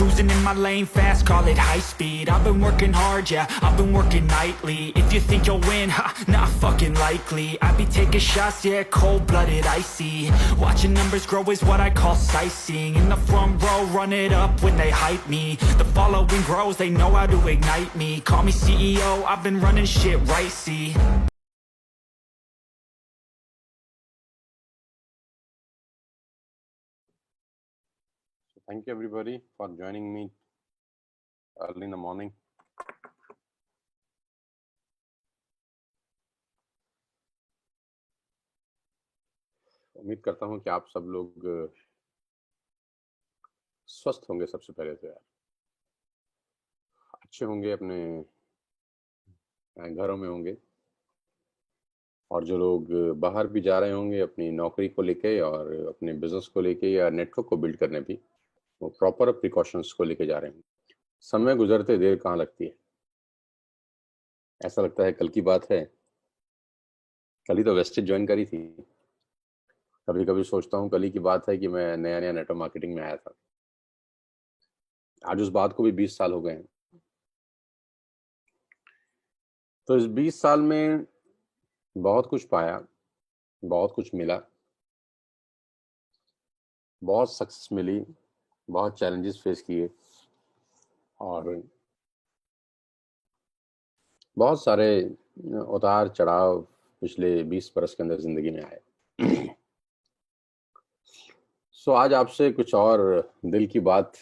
Cruising in my lane fast, call it high speed. I've been working hard, yeah, I've been working nightly. If you think you'll win, ha, not fucking likely. I be taking shots, yeah, cold-blooded, icy. Watching numbers grow is what I call sightseeing. In the front row, run it up when they hype me. The following grows, they know how to ignite me. Call me CEO, I've been running shit right, see. Thank you everybody for joining me early in the morning. उम्मीद करता हूं कि आप सब लोग स्वस्थ होंगे। सबसे पहले तो यार अच्छे होंगे, अपने घरों में होंगे, और जो लोग बाहर भी जा रहे होंगे अपनी नौकरी को लेके और अपने बिजनेस को लेके या नेटवर्क को बिल्ड करने भी, वो प्रॉपर प्रिकॉशंस को लेके जा रहे हैं। समय गुजरते देर कहाँ लगती है, ऐसा लगता है कल की बात है। कल ही तो वेस्टेज ज्वाइन करी थी। कभी कभी सोचता हूँ कल ही की बात है कि मैं नया नया नेटवर्क मार्केटिंग में आया था। आज उस बात को भी 20 साल हो गए हैं। तो इस 20 साल में बहुत कुछ पाया, बहुत कुछ मिला, बहुत सक्सेस मिली, बहुत चैलेंजेस फेस किए, और बहुत सारे उतार चढ़ाव पिछले 20 बरस के अंदर जिंदगी में आए। सो आज आपसे कुछ और दिल की बात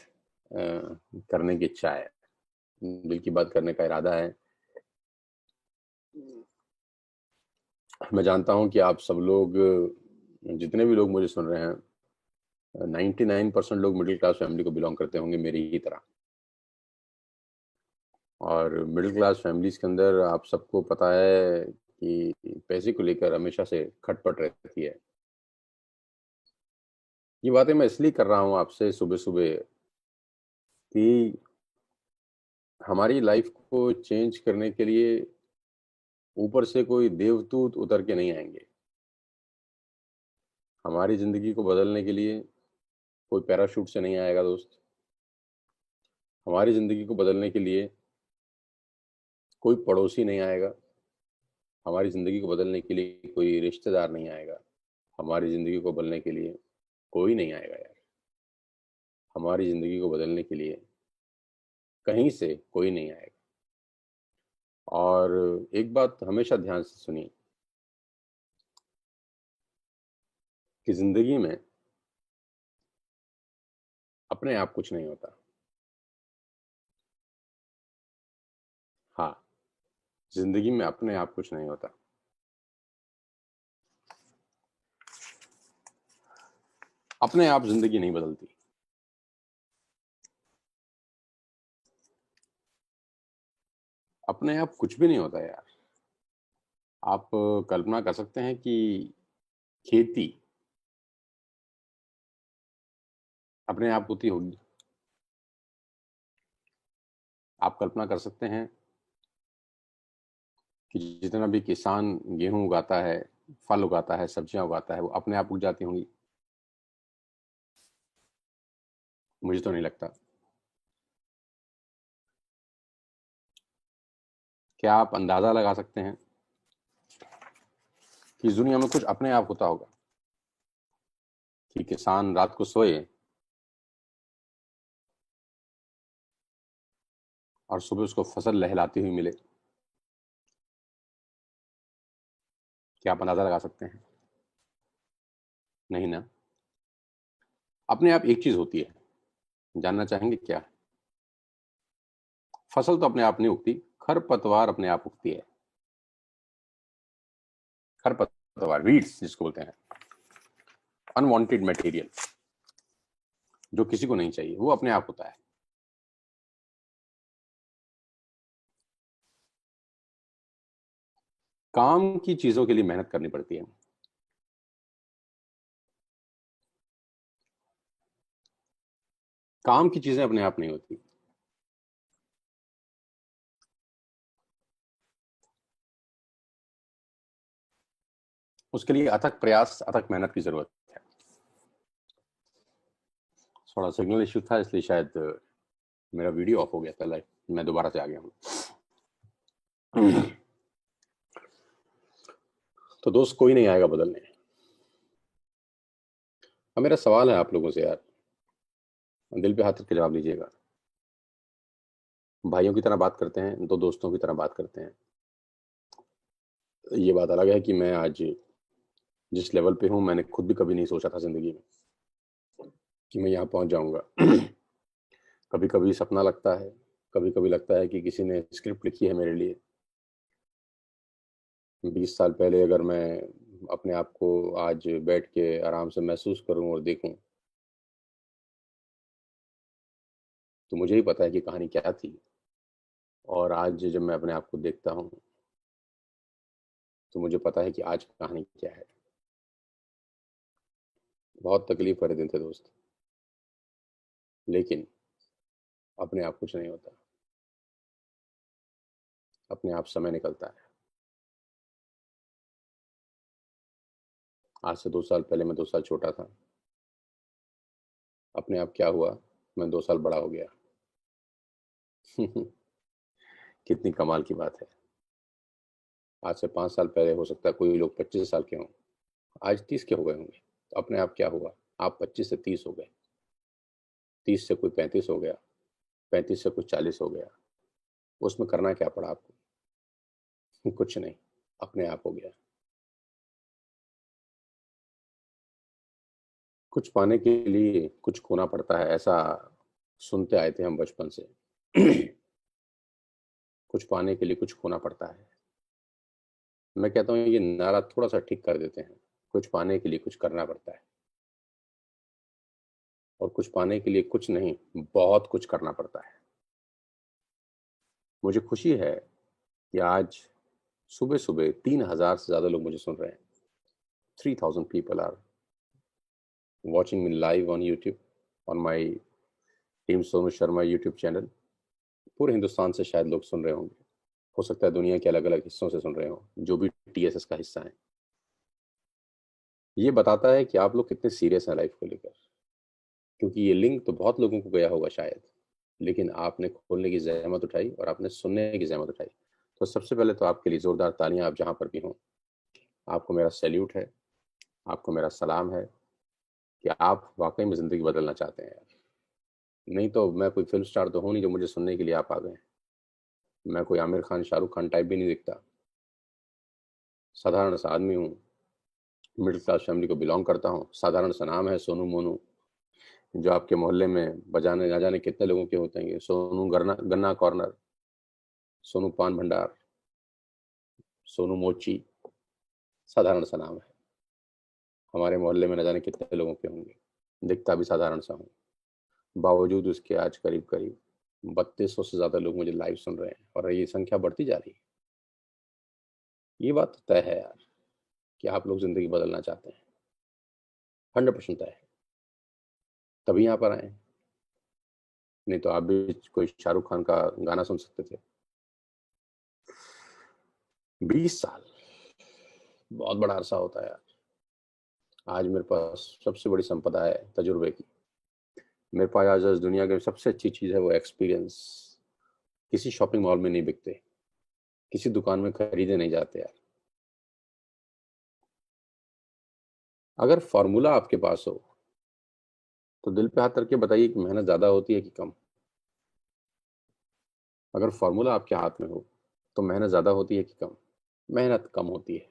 करने की इच्छा है, दिल की बात करने का इरादा है। मैं जानता हूं कि आप सब लोग, जितने भी लोग मुझे सुन रहे हैं, 99% लोग मिडिल क्लास फैमिली को बिलोंग करते होंगे मेरी ही तरह। और मिडिल क्लास फैमिलीज के अंदर आप सबको पता है कि पैसे को लेकर हमेशा से खटपट रहती है। ये बातें मैं इसलिए कर रहा हूं आपसे सुबह सुबह कि हमारी लाइफ को चेंज करने के लिए ऊपर से कोई देवदूत उतर के नहीं आएंगे। हमारी जिंदगी को बदलने के लिए कोई पैराशूट से नहीं आएगा दोस्त। हमारी जिंदगी को बदलने के लिए कोई पड़ोसी नहीं आएगा। हमारी जिंदगी को बदलने के लिए कोई रिश्तेदार नहीं आएगा। हमारी जिंदगी को बदलने के लिए कोई नहीं आएगा यार। हमारी जिंदगी को बदलने के लिए कहीं से कोई नहीं आएगा। और एक बात हमेशा ध्यान से सुनिए कि जिंदगी में अपने आप कुछ नहीं होता। हाँ, जिंदगी में अपने आप कुछ नहीं होता। अपने आप जिंदगी नहीं बदलती। अपने आप कुछ भी नहीं होता यार। आप कल्पना कर सकते हैं कि खेती अपने आप होती होगी। आप कल्पना कर सकते हैं कि जितना भी किसान गेहूं उगाता है, फल उगाता है, सब्जियां उगाता है, वो अपने आप उग जाती होंगी? मुझे तो नहीं लगता। क्या आप अंदाजा लगा सकते हैं कि इस दुनिया में कुछ अपने आप होता होगा? कि किसान रात को सोए और सुबह उसको फसल लहलाती हुई मिले? क्या आप अंदाजा लगा सकते हैं? नहीं ना। अपने आप एक चीज होती है, जानना चाहेंगे क्या? फसल तो अपने आप नहीं उगती, खरपतवार अपने आप उगती है। खरपतवार, वीड्स जिसको बोलते हैं, अनवांटेड मटेरियल जो किसी को नहीं चाहिए, वो अपने आप होता है। काम की चीजों के लिए मेहनत करनी पड़ती है। काम की चीजें अपने आप नहीं होती। उसके लिए अथक प्रयास, अथक मेहनत की जरूरत है। थोड़ा सिग्नल इश्यू था, इसलिए शायद मेरा वीडियो ऑफ हो गया था लाइव, मैं दोबारा से आ गया हूँ। तो दोस्त, कोई नहीं आएगा बदलने। अब मेरा सवाल है आप लोगों से यार, दिल पे हाथ रख के जवाब दीजिएगा। भाइयों की तरह बात करते हैं, दो दोस्तों की तरह बात करते हैं। ये बात अलग है कि मैं आज जिस लेवल पे हूँ, मैंने खुद भी कभी नहीं सोचा था जिंदगी में कि मैं यहाँ पहुंच जाऊंगा। कभी कभी सपना लगता है, कभी कभी लगता है कि किसी ने स्क्रिप्ट लिखी है मेरे लिए। 20 साल पहले अगर मैं अपने आप को आज बैठ के आराम से महसूस करूं और देखूं, तो मुझे ही पता है कि कहानी क्या थी। और आज जब मैं अपने आप को देखता हूं, तो मुझे पता है कि आज कहानी क्या है। बहुत तकलीफ भरे दिन थे दोस्त, लेकिन अपने आप कुछ नहीं होता। अपने आप समय निकलता है। आज से 2 साल पहले मैं 2 साल छोटा था। अपने आप क्या हुआ, मैं 2 साल बड़ा हो गया। कितनी कमाल की बात है। आज से 5 साल पहले हो सकता है कोई लोग 25 साल के हों, आज 30 के हो गए होंगे। तो अपने आप क्या हुआ, आप 25 से 30 हो गए, 30 से कोई 35 हो गया, 35 से कोई 40 हो गया। उसमें करना क्या पड़ा आपको? कुछ नहीं, अपने आप हो गया। कुछ पाने के लिए कुछ खोना पड़ता है, ऐसा सुनते आए थे हम बचपन से। कुछ पाने के लिए कुछ खोना पड़ता है। मैं कहता हूँ ये नारा थोड़ा सा ठीक कर देते हैं। कुछ पाने के लिए कुछ करना पड़ता है, और कुछ पाने के लिए कुछ नहीं, बहुत कुछ करना पड़ता है। मुझे खुशी है कि आज सुबह सुबह 3,000 से ज्यादा लोग मुझे सुन रहे हैं। 3,000 people are watching me live on YouTube, on my team Sonu Sharma YouTube channel. पूरे हिंदुस्तान से शायद लोग सुन रहे होंगे, हो सकता है दुनिया के अलग अलग हिस्सों से सुन रहे हो, जो भी TSS का हिस्सा है। ये बताता है कि आप लोग कितने सीरियस हैं लाइफ को लेकर। क्योंकि ये लिंक तो बहुत लोगों को गया होगा शायद, लेकिन आपने खोलने की जहमत उठाई और आपने सुनने की जहमत उठाई। तो सबसे पहले तो आपके लिए जोरदार तालियां, आप जहां पर भी हों। आपको मेरा सैल्यूट है, आपको मेरा सलाम है कि आप वाकई में ज़िंदगी बदलना चाहते हैं यार। नहीं तो मैं कोई फिल्म स्टार तो हूँ नहीं जो मुझे सुनने के लिए आप आ गए। मैं कोई आमिर खान शाहरुख खान टाइप भी नहीं दिखता। साधारण सा आदमी हूँ, मिडिल क्लास फैमिली को बिलोंग करता हूँ। साधारण सा नाम है सोनू मोनू, जो आपके मोहल्ले में बजाने ना जाने कितने लोगों के होते हैं। सोनू गन्ना गन्ना कॉर्नर, सोनू पान भंडार, सोनू मोची, साधारण सा नाम है। हमारे मोहल्ले में न जाने कितने लोगों के होंगे। दिखता भी साधारण सा हूँ, बावजूद उसके आज करीब करीब 3200 से ज़्यादा लोग मुझे लाइव सुन रहे हैं, और ये संख्या बढ़ती जा रही है। ये बात तो तय है यार कि आप लोग ज़िंदगी बदलना चाहते हैं, 100% तय है। तभी यहाँ पर आए, नहीं तो आप भी कोई शाहरुख खान का गाना सुन सकते थे। 20 साल बहुत बड़ा अरसा होता है यार। आज मेरे पास सबसे बड़ी संपदा है तजुर्बे की। मेरे पास आज इस दुनिया की सबसे अच्छी चीज़ है वो एक्सपीरियंस। किसी शॉपिंग मॉल में नहीं बिकते, किसी दुकान में खरीदे नहीं जाते यार। अगर फॉर्मूला आपके पास हो, तो दिल पे हाथ रख के बताइए कि मेहनत ज़्यादा होती है कि कम। अगर फॉर्मूला आपके हाथ में हो, तो मेहनत ज़्यादा होती है कि कम? मेहनत कम होती है।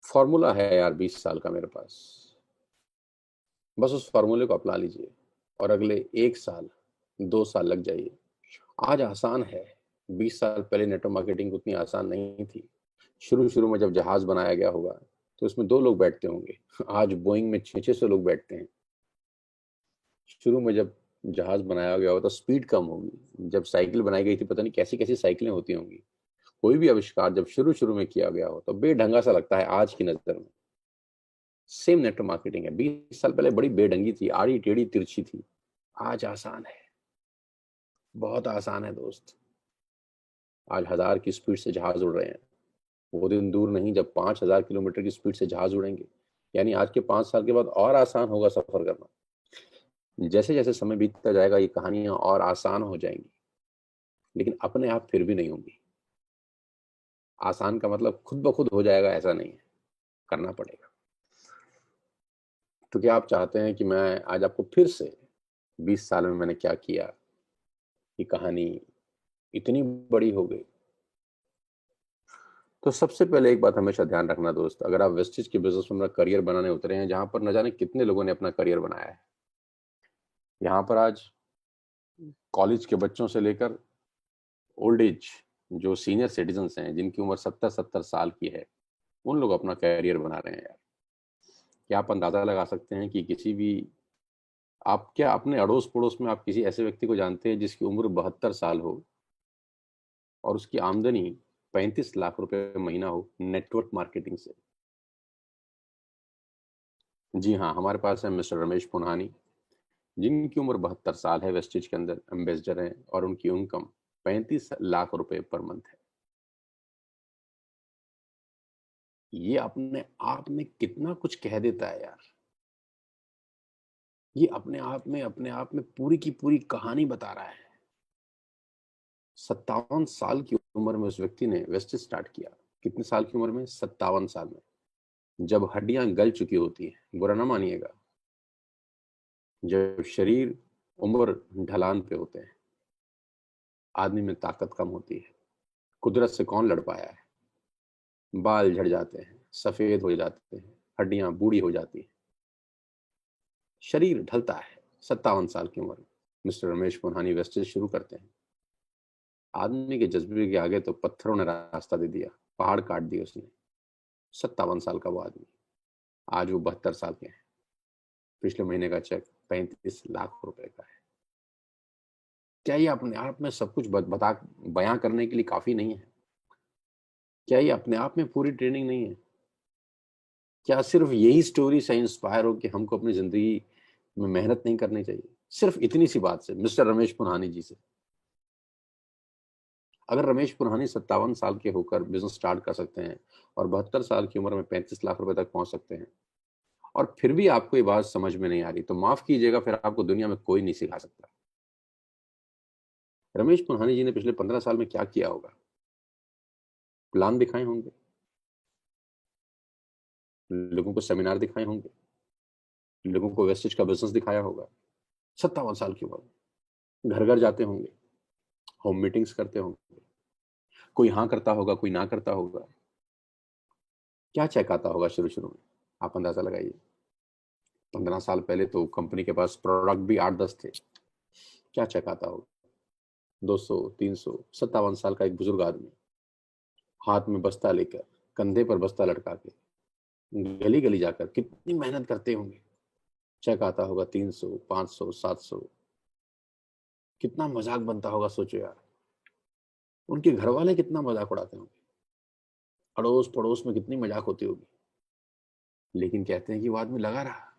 फॉर्मूला है यार 20 साल का मेरे पास। बस उस फार्मूले को अपना लीजिए, और अगले 1 साल 2 साल लग जाइए। आज आसान है, 20 साल पहले नेटवर्क मार्केटिंग उतनी आसान नहीं थी। शुरू शुरू में जब जहाज बनाया गया होगा, तो उसमें 2 लोग बैठते होंगे। आज बोइंग में 600 लोग बैठते हैं। शुरू में जब जहाज बनाया गया होगा तो स्पीड कम होगी। जब साइकिल बनाई गई थी, पता नहीं कैसी कैसी साइकिलें होती होंगी। कोई भी आविष्कार जब शुरू शुरू में किया गया हो, तो बेढंगा सा लगता है आज की नजर में। सेम नेटवर्क मार्केटिंग है, 20 साल पहले बड़ी बेढंगी थी, आड़ी टेढ़ी तिरछी थी। आज आसान है, बहुत आसान है दोस्त। आज 1000 की स्पीड से जहाज उड़ रहे हैं। वो दिन दूर नहीं जब 5000 किलोमीटर की स्पीड से जहाज उड़ेंगे। यानी आज के 5 साल के बाद और आसान होगा सफर करना। जैसे जैसे समय बीतता जाएगा ये कहानियां और आसान हो जाएंगी, लेकिन अपने आप फिर भी नहीं होंगी। आसान का मतलब खुद ब खुद हो जाएगा ऐसा नहीं है, करना पड़ेगा। तो क्या आप चाहते हैं कि मैं आज आपको फिर से 20 साल में मैंने क्या किया, ये कहानी इतनी बड़ी हो गई? तो सबसे पहले एक बात हमेशा ध्यान रखना दोस्त, अगर आप वेस्टेज के बिजनेस में अपना करियर बनाने उतरे हैं, जहां पर न जाने कितने लोगों ने अपना करियर बनाया है, यहाँ पर आज कॉलेज के बच्चों से लेकर ओल्ड एज जो सीनियर सिटीजन्स हैं, जिनकी उम्र 70-70 साल की है, उन लोग अपना करियर बना रहे हैं यार। क्या आप अंदाजा लगा सकते हैं कि किसी भी, आप क्या अपने अड़ोस पड़ोस में आप किसी ऐसे व्यक्ति को जानते हैं जिसकी उम्र 72 साल हो और उसकी आमदनी 35 लाख रुपए महीना हो नेटवर्क मार्केटिंग से? जी हाँ, हमारे पास है मिस्टर रमेश पुन्हानी, जिनकी उम्र 72 साल है, वेस्टेज के अंदर एम्बेसडर हैं और उनकी इनकम 35 लाख रुपए पर मंथ है। ये अपने आप में कितना कुछ कह देता है यार। ये अपने आप में पूरी की पूरी कहानी बता रहा है। 57 साल की उम्र में उस व्यक्ति ने वेस्टेज स्टार्ट किया। कितने साल की उम्र में? 57 साल में, जब हड्डियां गल चुकी होती हैं, बुरा ना मानिएगा, जब शरीर उम्र ढलान पे होते हैं, आदमी में ताकत कम होती है। कुदरत से कौन लड़ पाया है? बाल झड़ जाते हैं, सफेद हो जाते हैं, हड्डियां बूढ़ी हो जाती हैं, शरीर ढलता है। 57 साल की उम्र में मिस्टर रमेश पुन्हानी वेस्टेज शुरू करते हैं। आदमी के जज्बे के आगे तो पत्थरों ने रास्ता दे दिया, पहाड़ काट दिए उसने। 57 साल का वो आदमी, आज वो 72 साल के हैं। पिछले महीने का चेक 35 लाख रुपए का है। क्या ये अपने आप में सब कुछ बता बयां करने के लिए काफी नहीं है? क्या ये अपने आप में पूरी ट्रेनिंग नहीं है? क्या सिर्फ यही स्टोरी से इंस्पायर हो कि हमको अपनी जिंदगी में मेहनत नहीं करनी चाहिए? सिर्फ इतनी सी बात से, मिस्टर रमेश पुन्हानी जी से। अगर रमेश पुन्हानी 57 साल के होकर बिजनेस स्टार्ट कर सकते हैं और 72 साल की उम्र में 35 लाख रुपए तक पहुंच सकते हैं, और फिर भी आपको ये बात समझ में नहीं आ रही, तो माफ कीजिएगा, फिर आपको दुनिया में कोई नहीं सिखा सकता। रमेश पुन्हानी जी ने पिछले 15 साल में क्या किया होगा? प्लान दिखाए होंगे, लोगों को सेमिनार दिखाए होंगे, लोगों को वेस्टेज का बिजनेस दिखाया होगा। 57 साल की उम्र, घर घर जाते होंगे, होम मीटिंग्स करते होंगे, कोई हाँ करता होगा, कोई ना करता होगा। क्या चेक आता होगा शुरू शुरू में? आप अंदाजा लगाइए। 15 साल पहले तो कंपनी के पास प्रोडक्ट भी 8-10 थे। क्या चेक आता होगा? 200, 300। 57 साल का एक बुजुर्ग आदमी, हाथ में बस्ता लेकर, कंधे पर बस्ता लटका के, गली गली जाकर कितनी मेहनत करते होंगे। चेक आता होगा 300, 500, 700। कितना मजाक बनता होगा, सोचो यार। उनके घर वाले कितना मजाक उड़ाते होंगे, अड़ोस पड़ोस में कितनी मजाक होती होगी। लेकिन कहते हैं कि वो आदमी लगा रहा,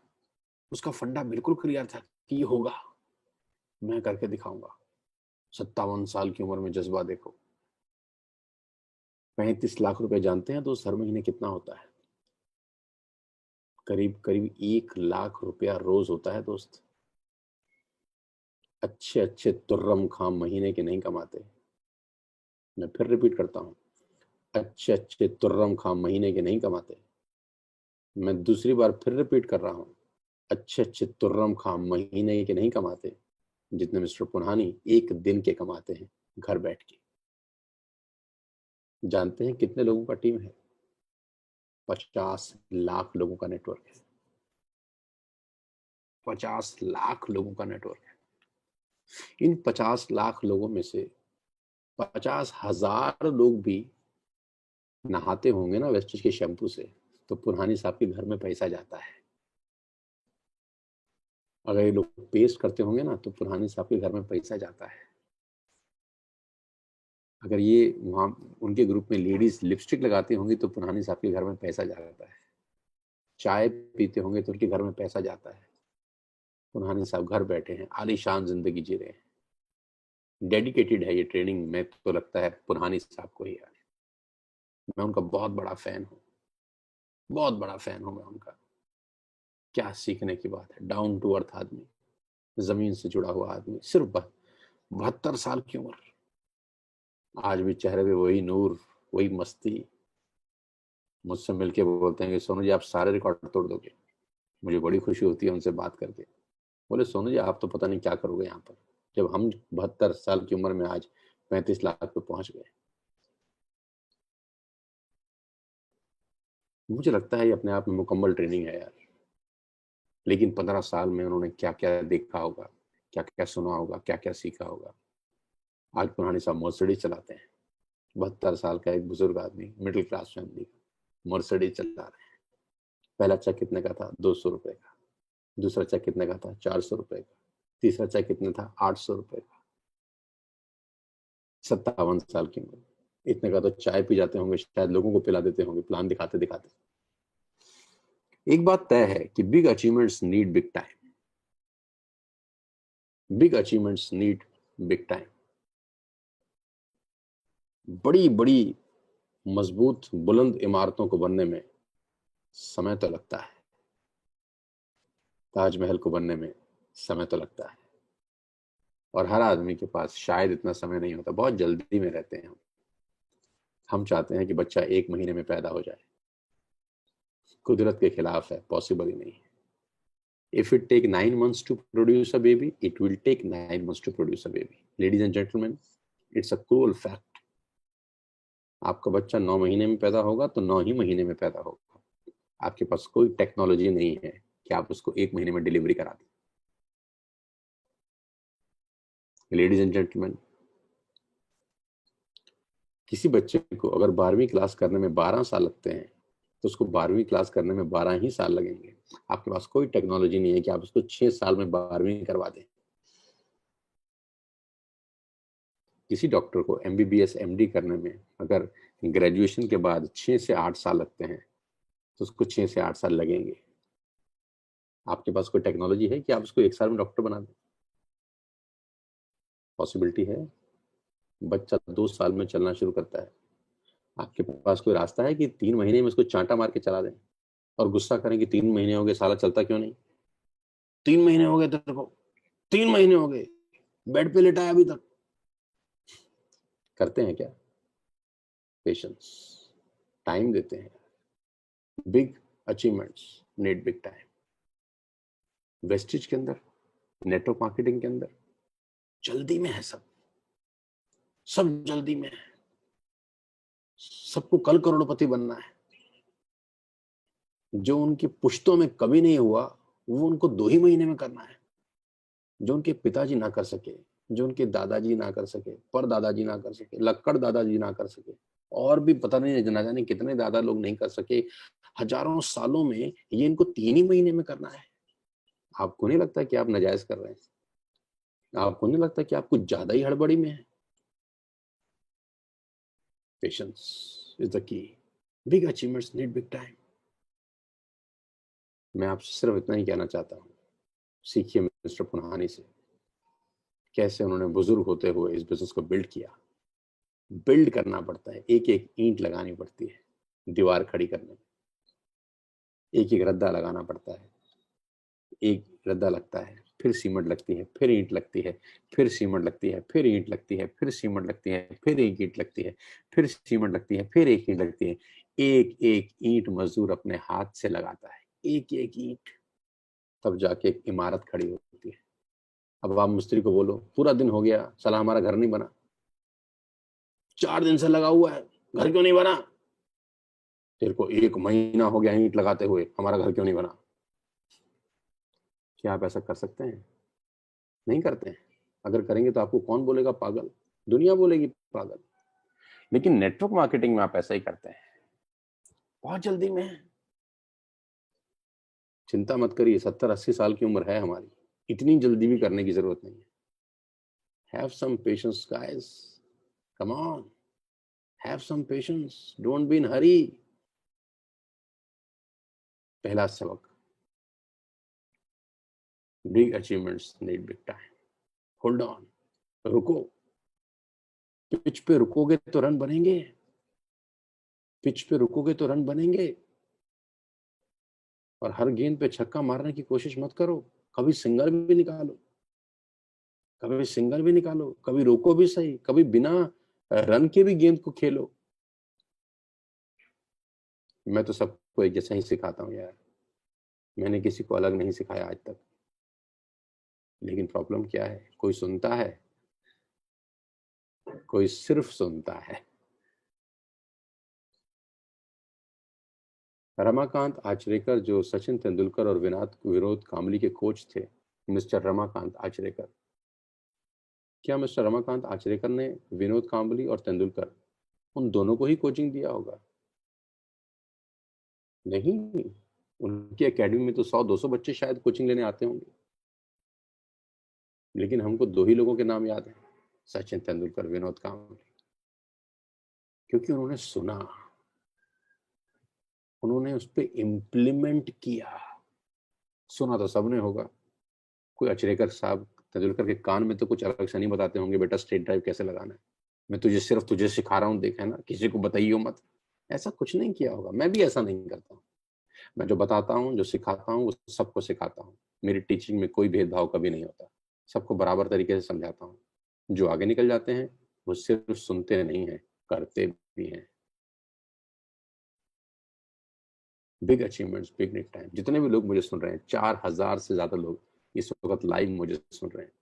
उसका फंडा बिल्कुल क्लियर था कि ये होगा, मैं करके दिखाऊंगा। 57 साल की उम्र में जज्बा देखो। 35 लाख रुपए जानते हैं तो हर महीने कितना होता है? करीब करीब 1 लाख रुपया रोज होता है दोस्त। अच्छे अच्छे तुर्रम खाम महीने के नहीं कमाते। मैं फिर रिपीट करता हूँ, अच्छे अच्छे तुर्रम खाम महीने के नहीं कमाते। मैं दूसरी बार फिर रिपीट कर रहा हूँ, अच्छे अच्छे तुर्रम खाम महीने के नहीं कमाते जितने मिस्टर पुन्हानी एक दिन के कमाते हैं घर बैठ के। जानते हैं कितने लोगों का टीम है? 50 लाख लोगों का नेटवर्क है। 50 लाख लोगों का नेटवर्क है। इन 50 लाख लोगों में से 50,000 लोग भी नहाते होंगे ना वेस्टेज के शैम्पू से, तो पुरहानी साहब के घर में पैसा जाता है। अगर ये लोग पेस्ट करते होंगे ना, तो पुरहानी साहब के घर में पैसा जाता है। अगर ये वहां उनके ग्रुप में लेडीज लिपस्टिक लगाती होंगी तो पुरहानी साहब के घर में पैसा जाता है। चाय पीते होंगे तो उनके घर में पैसा जाता है। पुरहानी साहब घर बैठे हैं, आलीशान जिंदगी जी रहे हैं। डेडिकेटेड है ये ट्रेनिंग, में तो लगता है पुरहानी साहब को ही यार। मैं उनका बहुत बड़ा फैन हूँ, बहुत बड़ा फैन हूँ मैं उनका। क्या सीखने की बात है, डाउन टू अर्थ आदमी, जमीन से जुड़ा हुआ आदमी, सिर्फ 72 साल की उम्र, आज भी चेहरे पे वही नूर, वही मस्ती। मुझसे मिलके बोलते हैं कि सोनू जी आप सारे रिकॉर्ड तोड़ दोगे। मुझे बड़ी खुशी होती है उनसे बात करके। बोले सोनू जी आप तो पता नहीं क्या करोगे यहाँ पर, जब हम 72 साल की उम्र में आज 35 लाख पे पहुंच गए। मुझे लगता है ये अपने आप में मुकम्मल ट्रेनिंग है यार। लेकिन 15 साल में उन्होंने क्या क्या देखा होगा, क्या क्या सुना होगा, क्या क्या सीखा होगा। आज पुरानी साहब मर्सिडीज चलाते हैं। 72 साल का एक बुजुर्ग आदमी, मिडिल क्लास फैमिली का, मर्सिडीज चला रहे हैं। पहला चेक कितने का था? 200 रुपए का। दूसरा चेक कितने का था? 400 रुपए का। तीसरा चेक कितने था? 800 रुपए का। 57 साल की उम्र। इतने का तो चाय पी जाते होंगे, शायद लोगों को पिला देते होंगे, प्लान दिखाते दिखाते। एक बात तय है कि big achievements need big time. Big achievements need big time. बड़ी बड़ी मजबूत बुलंद इमारतों को बनने में समय तो लगता है। ताजमहल को बनने में समय तो लगता है। और हर आदमी के पास शायद इतना समय नहीं होता, बहुत जल्दी में रहते हैं हम चाहते हैं कि बच्चा 1 महीने में पैदा हो जाए। कुदरत के खिलाफ है, पॉसिबल ही नहीं है। If it take 9 months to produce a baby, it will take 9 months to produce a baby. Ladies and gentlemen, it's a cruel fact. आपका बच्चा 9 महीने में पैदा होगा तो 9 ही महीने में पैदा होगा। आपके पास कोई टेक्नोलॉजी नहीं है कि आप उसको 1 महीने में डिलीवरी करा दें। लेडीज एंड जेंटलमैन, किसी बच्चे को अगर 12वीं क्लास करने में 12 साल लगते हैं तो उसको 12वीं क्लास करने में 12 ही साल लगेंगे। आपके पास कोई टेक्नोलॉजी नहीं है कि आप उसको 6 साल में 12वीं करवा दें। किसी डॉक्टर को MBBS MD करने में अगर ग्रेजुएशन के बाद 6 से 8 साल लगते हैं तो उसको 6 से 8 साल लगेंगे। आपके पास कोई टेक्नोलॉजी है कि आप उसको 1 साल में डॉक्टर बना दें? पॉसिबिलिटी है? बच्चा 2 साल में चलना शुरू करता है। आपके पास कोई रास्ता है कि 3 महीने में उसको चांटा मार के चला दें और गुस्सा करें कि 3 महीने हो गए साला चलता क्यों नहीं? 3 महीने हो गए तेरे को, 3 महीने हो गए, बेड पे लेटा है अभी तक। करते हैं क्या? पेशेंस, टाइम देते हैं। Big achievements need big time. Vestige के अंदर, नेटवर्क मार्केटिंग के अंदर जल्दी में है सब, सब जल्दी में है। सबको कल करोड़पति बनना है। जो उनकी पुश्तों में कभी नहीं हुआ वो उनको 2 ही महीने में करना है। जो उनके पिताजी ना कर सके, जो उनके दादाजी ना कर सके, पर दादाजी ना कर सके, लक्कड़ दादाजी ना कर सके, और भी पता नहीं ना जाने कितने दादा लोग नहीं कर सके, हजारों सालों में ये इनको 3 ही महीने में करना है। आपको नहीं लगता कि आप नाजायज कर रहे हैं? आपको नहीं लगता कि आप कुछ ज्यादा ही हड़बड़ी में है? Patience is the key. Big achievements need big time. मैं आपसे सिर्फ इतना ही कहना चाहता हूँ, सीखिए मिस्टर पुनहानी से कैसे उन्होंने बुजुर्ग होते हुए इस बिजनेस को बिल्ड किया। बिल्ड करना पड़ता है, एक एक ईंट लगानी पड़ती है दीवार खड़ी करने में। एक एक रद्दा लगाना पड़ता है। एक रद्दा लगता है, फिर सीमेंट लगती है, फिर ईंट लगती है, फिर सीमेंट लगती है, फिर ईंट लगती है, फिर सीमेंट लगती है, फिर एक ईंट लगती है, फिर सीमेंट लगती है, फिर एक ईंट लगती है। एक एक ईंट मजदूर अपने हाथ से लगाता है, एक एक ईंट, तब जाके एक इमारत खड़ी होती है। अब आप मिस्त्री को बोलो पूरा दिन हो गया साला हमारा घर नहीं बना, 4 दिन से लगा हुआ है, घर क्यों नहीं बना? तेरे को 1 महीना हो गया ईंट लगाते हुए, हमारा घर क्यों नहीं बना? क्या आप ऐसा कर सकते हैं? नहीं करते हैं। अगर करेंगे तो आपको कौन बोलेगा पागल? दुनिया बोलेगी पागल। लेकिन नेटवर्क मार्केटिंग में आप ऐसा ही करते हैं, बहुत जल्दी में है। चिंता मत करिए, 70-80 साल की उम्र है हमारी, इतनी जल्दी भी करने की जरूरत नहीं है। Have some patience guys, come on, have some patience, don't be in hurry. पहला सबक, big achievements need big time. Hold on, रुको। पिच पे रुकोगे तो रन बनेंगे, पिच पे रुकोगे तो रन बनेंगे। और हर गेंद पे छक्का मारने की कोशिश मत करो, कभी सिंगल भी निकालो। कभी सिंगल भी निकालो, कभी रोको भी सही, कभी बिना रन के भी गेंद को खेलो। मैं तो सबको एक जैसा ही सिखाता हूँ यार, मैंने किसी को अलग नहीं सिखाया आज तक। लेकिन प्रॉब्लम क्या है, कोई सुनता है, कोई सिर्फ सुनता है। रमाकांत आचरेकर जो सचिन तेंदुलकर और विनोद कांबली के कोच थे, मिस्टर रमाकांत आचरेकर, क्या मिस्टर रमाकांत आचरेकर ने विनोद कांबली और तेंदुलकर उन दोनों को ही कोचिंग दिया होगा? नहीं, उनकी एकेडमी में तो 100-200 बच्चे शायद कोचिंग लेने आते होंगे। लेकिन हमको दो ही लोगों के नाम याद हैं, सचिन तेंदुलकर, विनोद कांबली, क्योंकि उन्होंने सुना, उन्होंने उस पर इम्प्लीमेंट किया। सुना तो सबने होगा, कोई अचरेकर साहब तेंदुलकर के कान में तो कुछ अलग से नहीं बताते होंगे, बेटा स्ट्रेट ड्राइव कैसे लगाना है, मैं तुझे सिर्फ तुझे सिखा रहा हूँ, देखा है ना, किसी को बताइयो मत। ऐसा कुछ नहीं किया होगा, मैं भी ऐसा नहीं करता हूँ। मैं जो बताता हूँ, जो सिखाता हूँ, वो सबको सिखाता हूँ। मेरी टीचिंग में कोई भेदभाव कभी नहीं होता, सबको बराबर तरीके से समझाता हूँ। जो आगे निकल जाते हैं वो सिर्फ सुनते नहीं है, करते भी हैं। Big achievements, big nick time. जितने भी लोग मुझे सुन रहे हैं, 4000 से ज्यादा लोग इस वक्त लाइव मुझे सुन रहे हैं।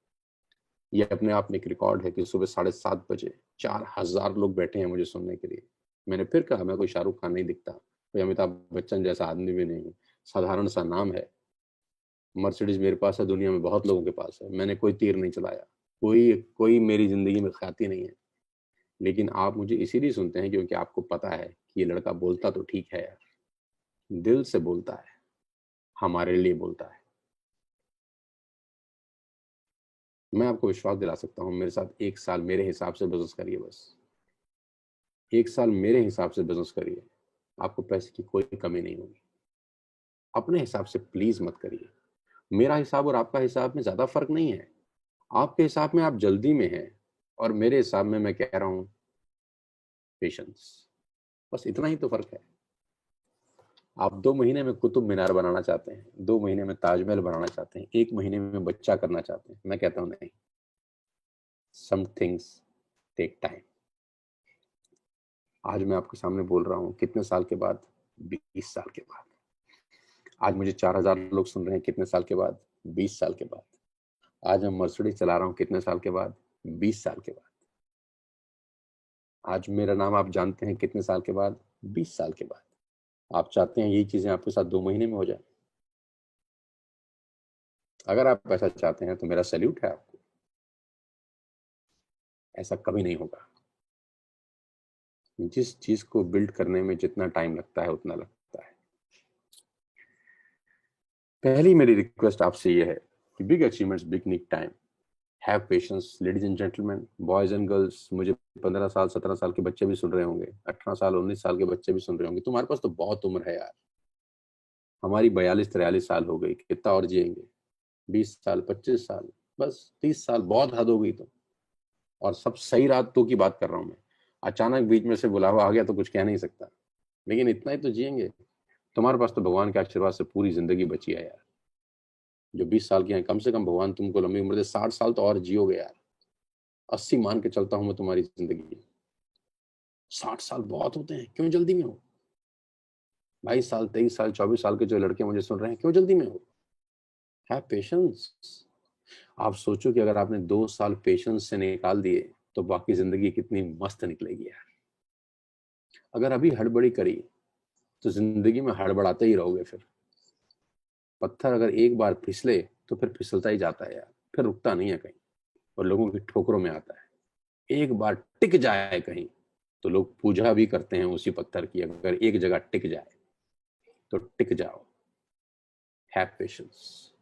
ये अपने आप में एक रिकॉर्ड है कि सुबह 7:30 बजे 4000 लोग बैठे हैं मुझे सुनने के लिए। मैंने फिर कहा, मैं कोई शाहरुख खान नहीं दिखता, कोई अमिताभ बच्चन जैसा आदमी भी नहीं, साधारण सा नाम है। मर्सिडीज मेरे पास है, दुनिया में बहुत लोगों के पास है, मैंने कोई तीर नहीं चलाया, कोई कोई मेरी जिंदगी में ख्याति नहीं है। लेकिन आप मुझे इसीलिए सुनते हैं क्योंकि आपको पता है कि ये लड़का बोलता तो ठीक है यार, दिल से बोलता है, हमारे लिए बोलता है। मैं आपको विश्वास दिला सकता हूँ, मेरे साथ 1 साल मेरे हिसाब से बिजनेस करिए, बस 1 साल मेरे हिसाब से बिजनेस करिए, आपको पैसे की कोई कमी नहीं होगी। अपने हिसाब से प्लीज मत करिए। मेरा हिसाब और आपका हिसाब में ज्यादा फर्क नहीं है। आपके हिसाब में आप जल्दी में हैं, और मेरे हिसाब में मैं कह रहा हूं पेशेंस। बस इतना ही तो फर्क है। आप 2 महीने में कुतुब मीनार बनाना चाहते हैं, 2 महीने में ताजमहल बनाना चाहते हैं, 1 महीने में बच्चा करना चाहते हैं। मैं कहता हूं नहीं, सम थिंग्स टेक टाइम। आज मैं आपके सामने बोल रहा हूं, कितने साल के बाद? 20 साल के बाद। आज मुझे 4000 लोग सुन रहे हैं, कितने साल के बाद? 20 साल के बाद। आज मैं मर्सिडीज चला रहा हूं, कितने साल के बाद? 20 साल के बाद। आज मेरा नाम आप जानते हैं, कितने साल के बाद? 20 साल के बाद। आप चाहते हैं यही चीजें आपके साथ 2 महीने में हो जाए? अगर आप ऐसा चाहते हैं तो मेरा सैल्यूट है आपको। ऐसा कभी नहीं होगा। जिस चीज को बिल्ड करने में जितना टाइम लगता है उतना लगता है। पहली मेरी रिक्वेस्ट आपसे ये है कि big achievements, big nick time, have patience. Ladies and gentlemen, boys and girls, मुझे 15 साल 17 साल के बच्चे भी सुन रहे होंगे, 18 साल 19 साल के बच्चे भी सुन रहे होंगे। तुम्हारे पास तो बहुत उम्र है यार, हमारी 42-43 साल हो गई, कितना और जिएंगे? 20 साल, 25 साल, बस 30 साल, बहुत हद हो गई तो। और सब सही रात तो की बात कर रहा हूं मैं, अचानक बीच में से बुलावा आ गया तो कुछ कह नहीं सकता, लेकिन इतना ही तो जिएंगे। तुम्हारे पास तो भगवान के आशीर्वाद से पूरी जिंदगी बची है यार। जो 20 साल की हैं, कम से कम भगवान तुमको लंबी उम्र दे, 60 साल तो और जियोगे यार। 80 मान के चलता हूं मैं तुम्हारी जिंदगी। 60 साल बहुत होते हैं, क्यों जल्दी में हो? 22 साल, 23 साल, 24 साल के जो लड़के मुझे सुन रहे हैं, क्यों जल्दी में हो? Have patience. आप सोचो कि अगर आपने 2 साल पेशेंस से निकाल दिए तो बाकी जिंदगी कितनी मस्त निकलेगी यार। अगर अभी हड़बड़ी करी तो जिंदगी में हड़बड़ाते ही रहोगे। फिर पत्थर अगर एक बार फिसले तो फिर फिसलता ही जाता है यार, फिर रुकता नहीं है कहीं, और लोगों की ठोकरों में आता है। एक बार टिक जाए कहीं तो लोग पूजा भी करते हैं उसी पत्थर की। अगर एक जगह टिक जाए तो टिक जाओ। Have patience.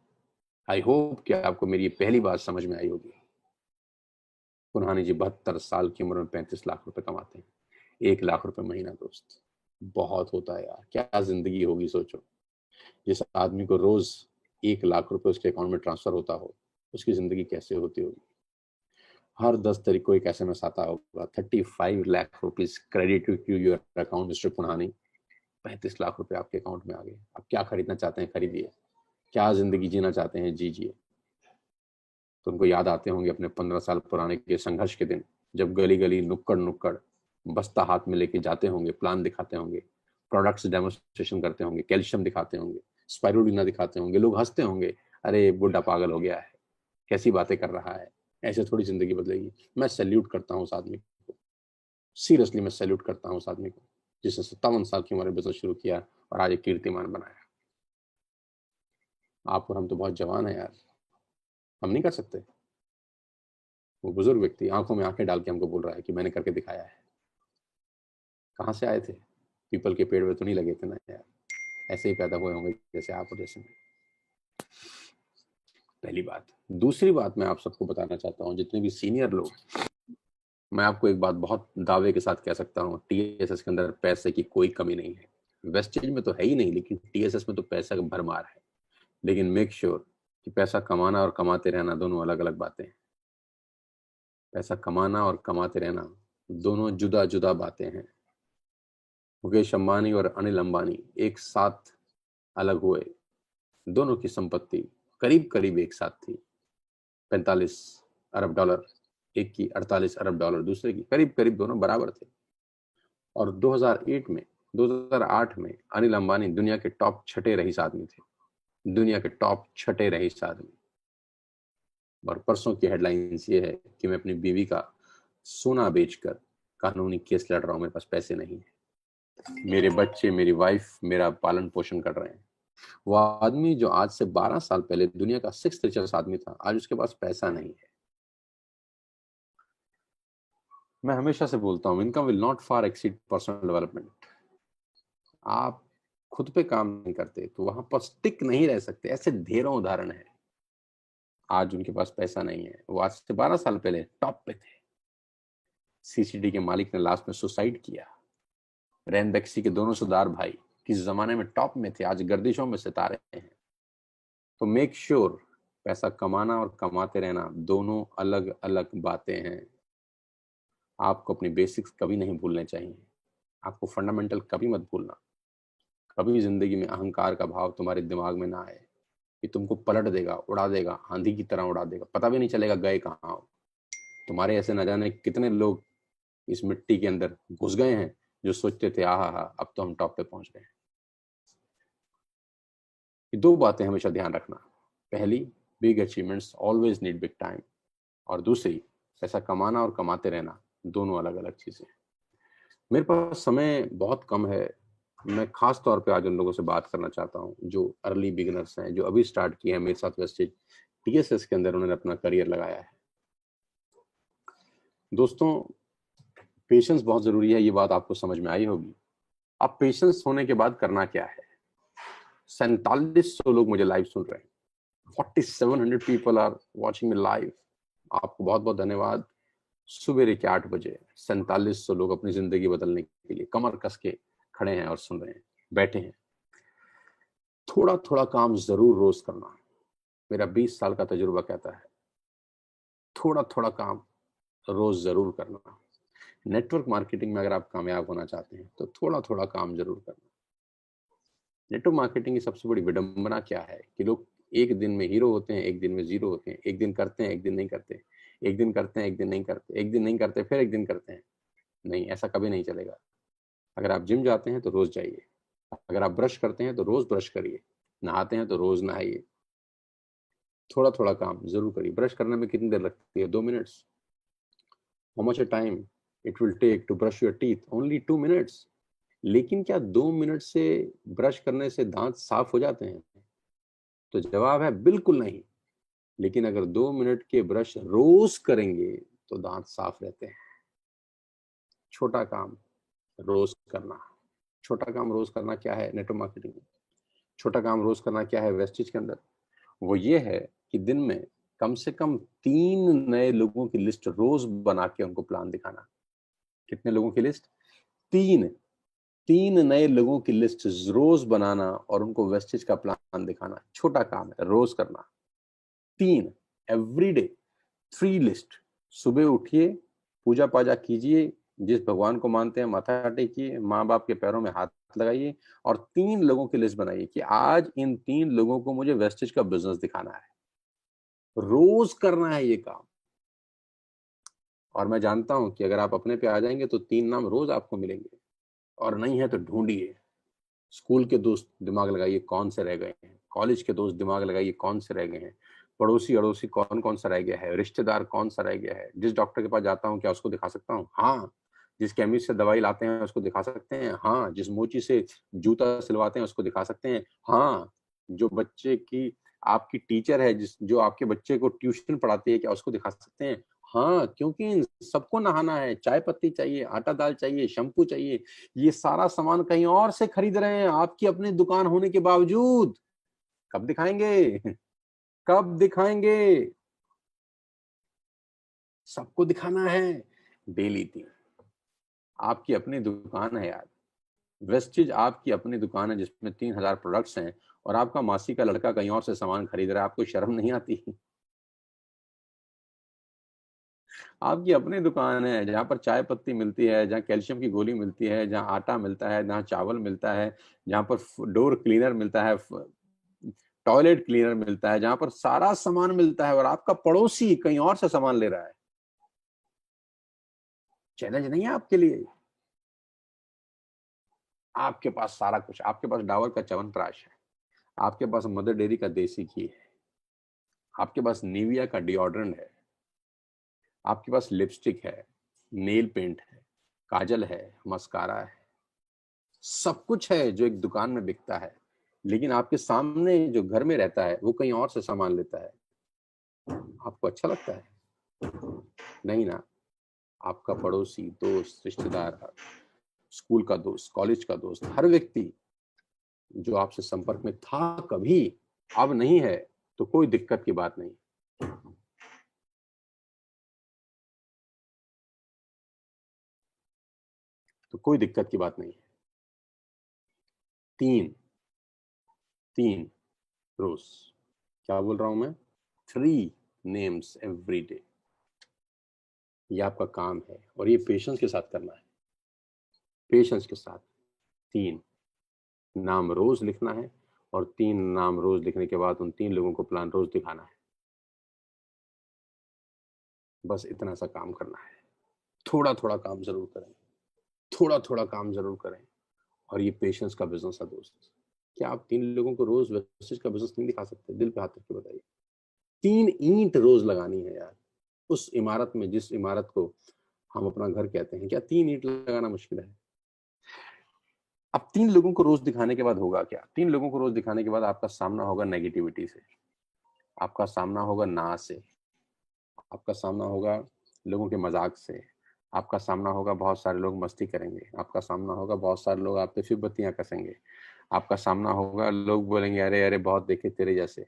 आई होप कि आपको मेरी ये पहली बात समझ में आई होगी। पुनहानी जी 72 साल की उम्र में 35 लाख रुपए कमाते हैं, 1 लाख रुपए महीना। दोस्त बहुत होता है यार, क्या जिंदगी होगी सोचो। जिस आदमी को रोज 1 लाख रुपए उसके अकाउंट में ट्रांसफर होता हो, उसकी जिंदगी कैसे होती होगी। हर 10 तारीख को एक SMS आता होगा, 35 lakh rupees credit to your account mister Punhani. 35 lakh रुपए आपके अकाउंट में आ गए। आप क्या खरीदना चाहते हैं खरीदिए, क्या जिंदगी जीना चाहते हैं जीजिए। तो उनको याद आते होंगे अपने 15 साल पुराने के संघर्ष के दिन, जब गली गली नुक्कड़ नुक्कड़ बस्ता हाथ में लेके जाते होंगे, प्लान दिखाते होंगे, प्रोडक्ट्स डेमोन्स्ट्रेशन करते होंगे, कैल्शियम दिखाते होंगे, स्पाइरुलिना दिखाते होंगे, लोग हंसते होंगे, अरे बुढ़ा पागल हो गया है, कैसी बातें कर रहा है, ऐसे थोड़ी जिंदगी बदलेगी। मैं सैल्यूट करता हूँ उस आदमी को, सीरियसली मैं सैल्यूट करता हूँ उस आदमी को, जिसने 57 साल की उम्र में बिजनेस शुरू किया और आज एक कीर्तिमान बनाया। आप और हम तो बहुत जवान हैं यार, हम नहीं कर सकते। वो बुजुर्ग व्यक्ति आंखों में आंखें डाल के हमको बोल रहा है कि मैंने करके दिखाया है। कहाँ से आए थे? पीपल के पेड़ में तो नहीं लगे थे ना यार, ऐसे ही पैदा हुए होंगे जैसे आप और जैसे मैं। पहली बात। दूसरी बात मैं आप सबको बताना चाहता हूँ, जितने भी सीनियर लोग, मैं आपको एक बात बहुत दावे के साथ कह सकता हूँ, टीएसएस के अंदर पैसे की कोई कमी नहीं है। वेस्टेज में तो है ही नहीं, लेकिन टीएसएस में तो पैसा का भरमार है। लेकिन मेक श्योर कि पैसा कमाना और कमाते रहना दोनों अलग अलग बातें हैं। पैसा कमाना और कमाते रहना दोनों जुदा जुदा बातें हैं। मुकेश अंबानी और अनिल अंबानी एक साथ अलग हुए, दोनों की संपत्ति करीब करीब एक साथ थी। 45 अरब डॉलर एक की, 48 अरब डॉलर दूसरे की, करीब करीब दोनों बराबर थे। और 2008 में अनिल अंबानी दुनिया के टॉप 6 रईस आदमी थे, दुनिया के टॉप 6 रईस आदमी। और परसों की हेडलाइंस ये है कि मैं अपनी बीवी का सोना बेचकर कानूनी केस लड़ रहा हूं, मेरे पास पैसे नहीं है। मेरे बच्चे, मेरी वाइफ मेरा पालन पोषण कर रहे हैं। वो आदमी जो आज से 12 साल पहले दुनिया का 6th रिचेस्ट आदमी था, आज उसके पास पैसा नहीं है। मैं हमेशा से बोलता हूं, income will not far exceed personal development. आप खुद पे काम नहीं करते तो वहां पर स्टिक नहीं रह सकते। ऐसे ढेरों उदाहरण है। आज उनके पास पैसा नहीं है, वो आज से 12 साल पहले टॉप पे थे। सीसीडी के मालिक ने लास्ट में सुसाइड किया। रैन बैक्सी के दोनों सरदार भाई किस जमाने में टॉप में थे, आज गर्दिशों में सितारे हैं। तो मेक श्योर, पैसा कमाना और कमाते रहना दोनों अलग अलग बातें हैं। आपको अपनी बेसिक्स कभी नहीं भूलने चाहिए। आपको फंडामेंटल कभी मत भूलना। कभी जिंदगी में अहंकार का भाव तुम्हारे दिमाग में ना आए कि तुमको पलट देगा, उड़ा देगा, आंधी की तरह उड़ा देगा, पता भी नहीं चलेगा गए कहाँ हो। तुम्हारे ऐसे न जाने कितने लोग इस मिट्टी के अंदर घुस गए हैं जो सोचते थे आहा हा अब तो हम टॉप पे पहुंच गए। ये 2 बातें हमेशा ध्यान रखना। पहली, big achievements always need big time. और दूसरी, पैसा कमाना और कमाते रहना दोनों अलग अलग चीजें। मेरे पास समय बहुत कम है। मैं खास तौर पे आज उन लोगों से बात करना चाहता हूँ जो अर्ली बिगिनर्स हैं, जो अभी स्टार्ट किए हैं मेरे साथ वेस्टेज टीएसएस के अंदर, उन्होंने अपना करियर लगाया है। दोस्तों, पेशेंस बहुत जरूरी है, ये बात आपको समझ में आई होगी। अब पेशेंस होने के बाद करना क्या है? 4700 लोग मुझे लाइव सुन रहे हैं। 4700 people are watching me live. आपको बहुत बहुत धन्यवाद। सुबह के 8 बजे 4700 लोग अपनी जिंदगी बदलने के लिए कमर कस के खड़े हैं और सुन रहे हैं, बैठे हैं। थोड़ा थोड़ा काम जरूर रोज करना। मेरा 20 साल का तजुर्बा कहता है, थोड़ा थोड़ा काम रोज जरूर करना। नेटवर्क मार्केटिंग में अगर आप कामयाब होना चाहते हैं तो थोड़ा थोड़ा काम जरूर करना। नेटवर्क मार्केटिंग की सबसे बड़ी विडंबना क्या है कि लोग एक दिन में हीरो होते हैं, एक दिन में जीरो होते हैं। एक दिन करते हैं, एक दिन नहीं करते। एक दिन करते हैं, एक दिन नहीं करते। एक दिन नहीं करते, फिर एक दिन करते हैं। नहीं, ऐसा कभी नहीं चलेगा। अगर आप जिम जाते हैं तो रोज जाइए। अगर आप ब्रश करते हैं तो रोज ब्रश करिए। नहाते हैं तो रोज नहाइए। थोड़ा थोड़ा काम जरूर करिए। ब्रश करने में कितनी देर लगती है? 2 minutes. How much time it will take to brush your teeth? Only 2 minutes. लेकिन क्या 2 मिनट से ब्रश करने से दांत साफ हो जाते हैं? तो जवाब है बिल्कुल नहीं। लेकिन अगर 2 मिनट के ब्रश रोज करेंगे तो दांत साफ रहते हैं। छोटा काम रोज करना। छोटा काम रोज करना क्या है नेटवर्क मार्केटिंग में? छोटा काम रोज करना क्या है वेस्टेज के अंदर? वो ये है कि दिन में कम से कम 3 नए लोगों की लिस्ट रोज बना के उनको प्लान दिखाना। कितने लोगों की लिस्ट? 3 नए लोगों की लिस्ट रोज बनाना और उनको वेस्टेज का प्लान दिखाना। छोटा काम है, रोज करना। 3 एवरीडे, 3 लिस्ट। सुबह उठिए, पूजा पाजा कीजिए, जिस भगवान को मानते हैं माथा टेकिए, माँ बाप के पैरों में हाथ लगाइए और 3 लोगों की लिस्ट बनाइए कि आज इन 3 लोगों को मुझे वेस्टेज का बिजनेस दिखाना है। रोज करना है ये काम। और मैं जानता हूं कि अगर आप अपने पे आ जाएंगे तो 3 नाम रोज आपको मिलेंगे, और नहीं है तो ढूंढिए। स्कूल के दोस्त दिमाग लगाइए कौन से रह गए हैं, कॉलेज के दोस्त दिमाग लगाइए कौन से रह गए हैं, पड़ोसी अड़ोसी कौन कौन सा रह गया है, रिश्तेदार कौन सा रह गया है। जिस डॉक्टर के पास जाता हूँ क्या उसको दिखा सकता हूँ? हाँ। जिस केमिस्ट से दवाई लाते हैं उसको दिखा सकते हैं? हाँ। जिस मोची से जूता सिलवाते हैं उसको दिखा सकते हैं? हाँ। जो बच्चे की आपकी टीचर है, जिस जो आपके बच्चे को ट्यूशन पढ़ाती है, क्या उसको दिखा सकते हैं? हाँ। क्योंकि इन सबको नहाना है, चाय पत्ती चाहिए, आटा दाल चाहिए, शैम्पू चाहिए, ये सारा सामान कहीं और से खरीद रहे हैं आपकी अपनी दुकान होने के बावजूद। कब दिखाएंगे? कब दिखाएंगे? सबको दिखाना है। डेली 3। आपकी अपनी दुकान है यार, वेस्टिज आपकी अपनी दुकान है जिसमें 3000 प्रोडक्ट्स हैं, और आपका मासी का लड़का कहीं और से सामान खरीद रहा है। आपको शर्म नहीं आती? आपकी अपनी दुकान है जहां पर चाय पत्ती मिलती है, जहां कैल्शियम की गोली मिलती है, जहां आटा मिलता है, जहां चावल मिलता है, जहां पर डोर क्लीनर मिलता है, टॉयलेट क्लीनर मिलता है, जहां पर सारा सामान मिलता है, और आपका पड़ोसी कहीं और से सामान ले रहा है। चैलेंज नहीं है आपके लिए? आपके पास सारा कुछ, आपके पास डाबर का च्यवनप्राश है, आपके पास मदर डेयरी का देसी घी है, आपके पास निविया का डिओड्रेंट है, आपके पास लिपस्टिक है, नेल पेंट है, काजल है, मस्कारा है, सब कुछ है जो एक दुकान में बिकता है। लेकिन आपके सामने जो घर में रहता है वो कहीं और से सामान लेता है। आपको अच्छा लगता है? नहीं ना। आपका पड़ोसी, दोस्त, रिश्तेदार, स्कूल का दोस्त, कॉलेज का दोस्त, हर व्यक्ति जो आपसे संपर्क में था कभी, अब नहीं है, तो कोई दिक्कत की बात नहीं। तो कोई दिक्कत की बात नहीं है। 3 3 रोज। क्या बोल रहा हूं मैं? 3 नेम्स एवरी डे। ये आपका काम है, और ये पेशेंस के साथ करना है। पेशेंस के साथ 3 नाम रोज लिखना है, और 3 नाम रोज लिखने के बाद उन 3 लोगों को प्लान रोज दिखाना है। बस इतना सा काम करना है। थोड़ा थोड़ा काम जरूर करें, थोड़ा थोड़ा काम जरूर करें। और ये पेशेंस का बिजनेस है दोस्त। क्या आप 3 लोगों को रोज वेस्टेज का बिजनेस नहीं दिखा सकते? दिल पे हाथ रख के बताइए। 3 ईंट रोज लगानी है यार, उस इमारत में जिस इमारत को हम अपना घर कहते हैं। क्या 3 ईंट लगाना मुश्किल है? अब 3 लोगों को रोज दिखाने के बाद होगा क्या? 3 लोगों को रोज दिखाने के बाद आपका सामना होगा नेगेटिविटी से, आपका सामना होगा ना से, आपका सामना होगा लोगों के मजाक से, आपका सामना होगा बहुत सारे लोग मस्ती करेंगे, आपका सामना होगा बहुत सारे लोग आप पे फिर बत्तियां कसेंगे, आपका सामना होगा लोग बोलेंगे अरे अरे बहुत देखे तेरे जैसे,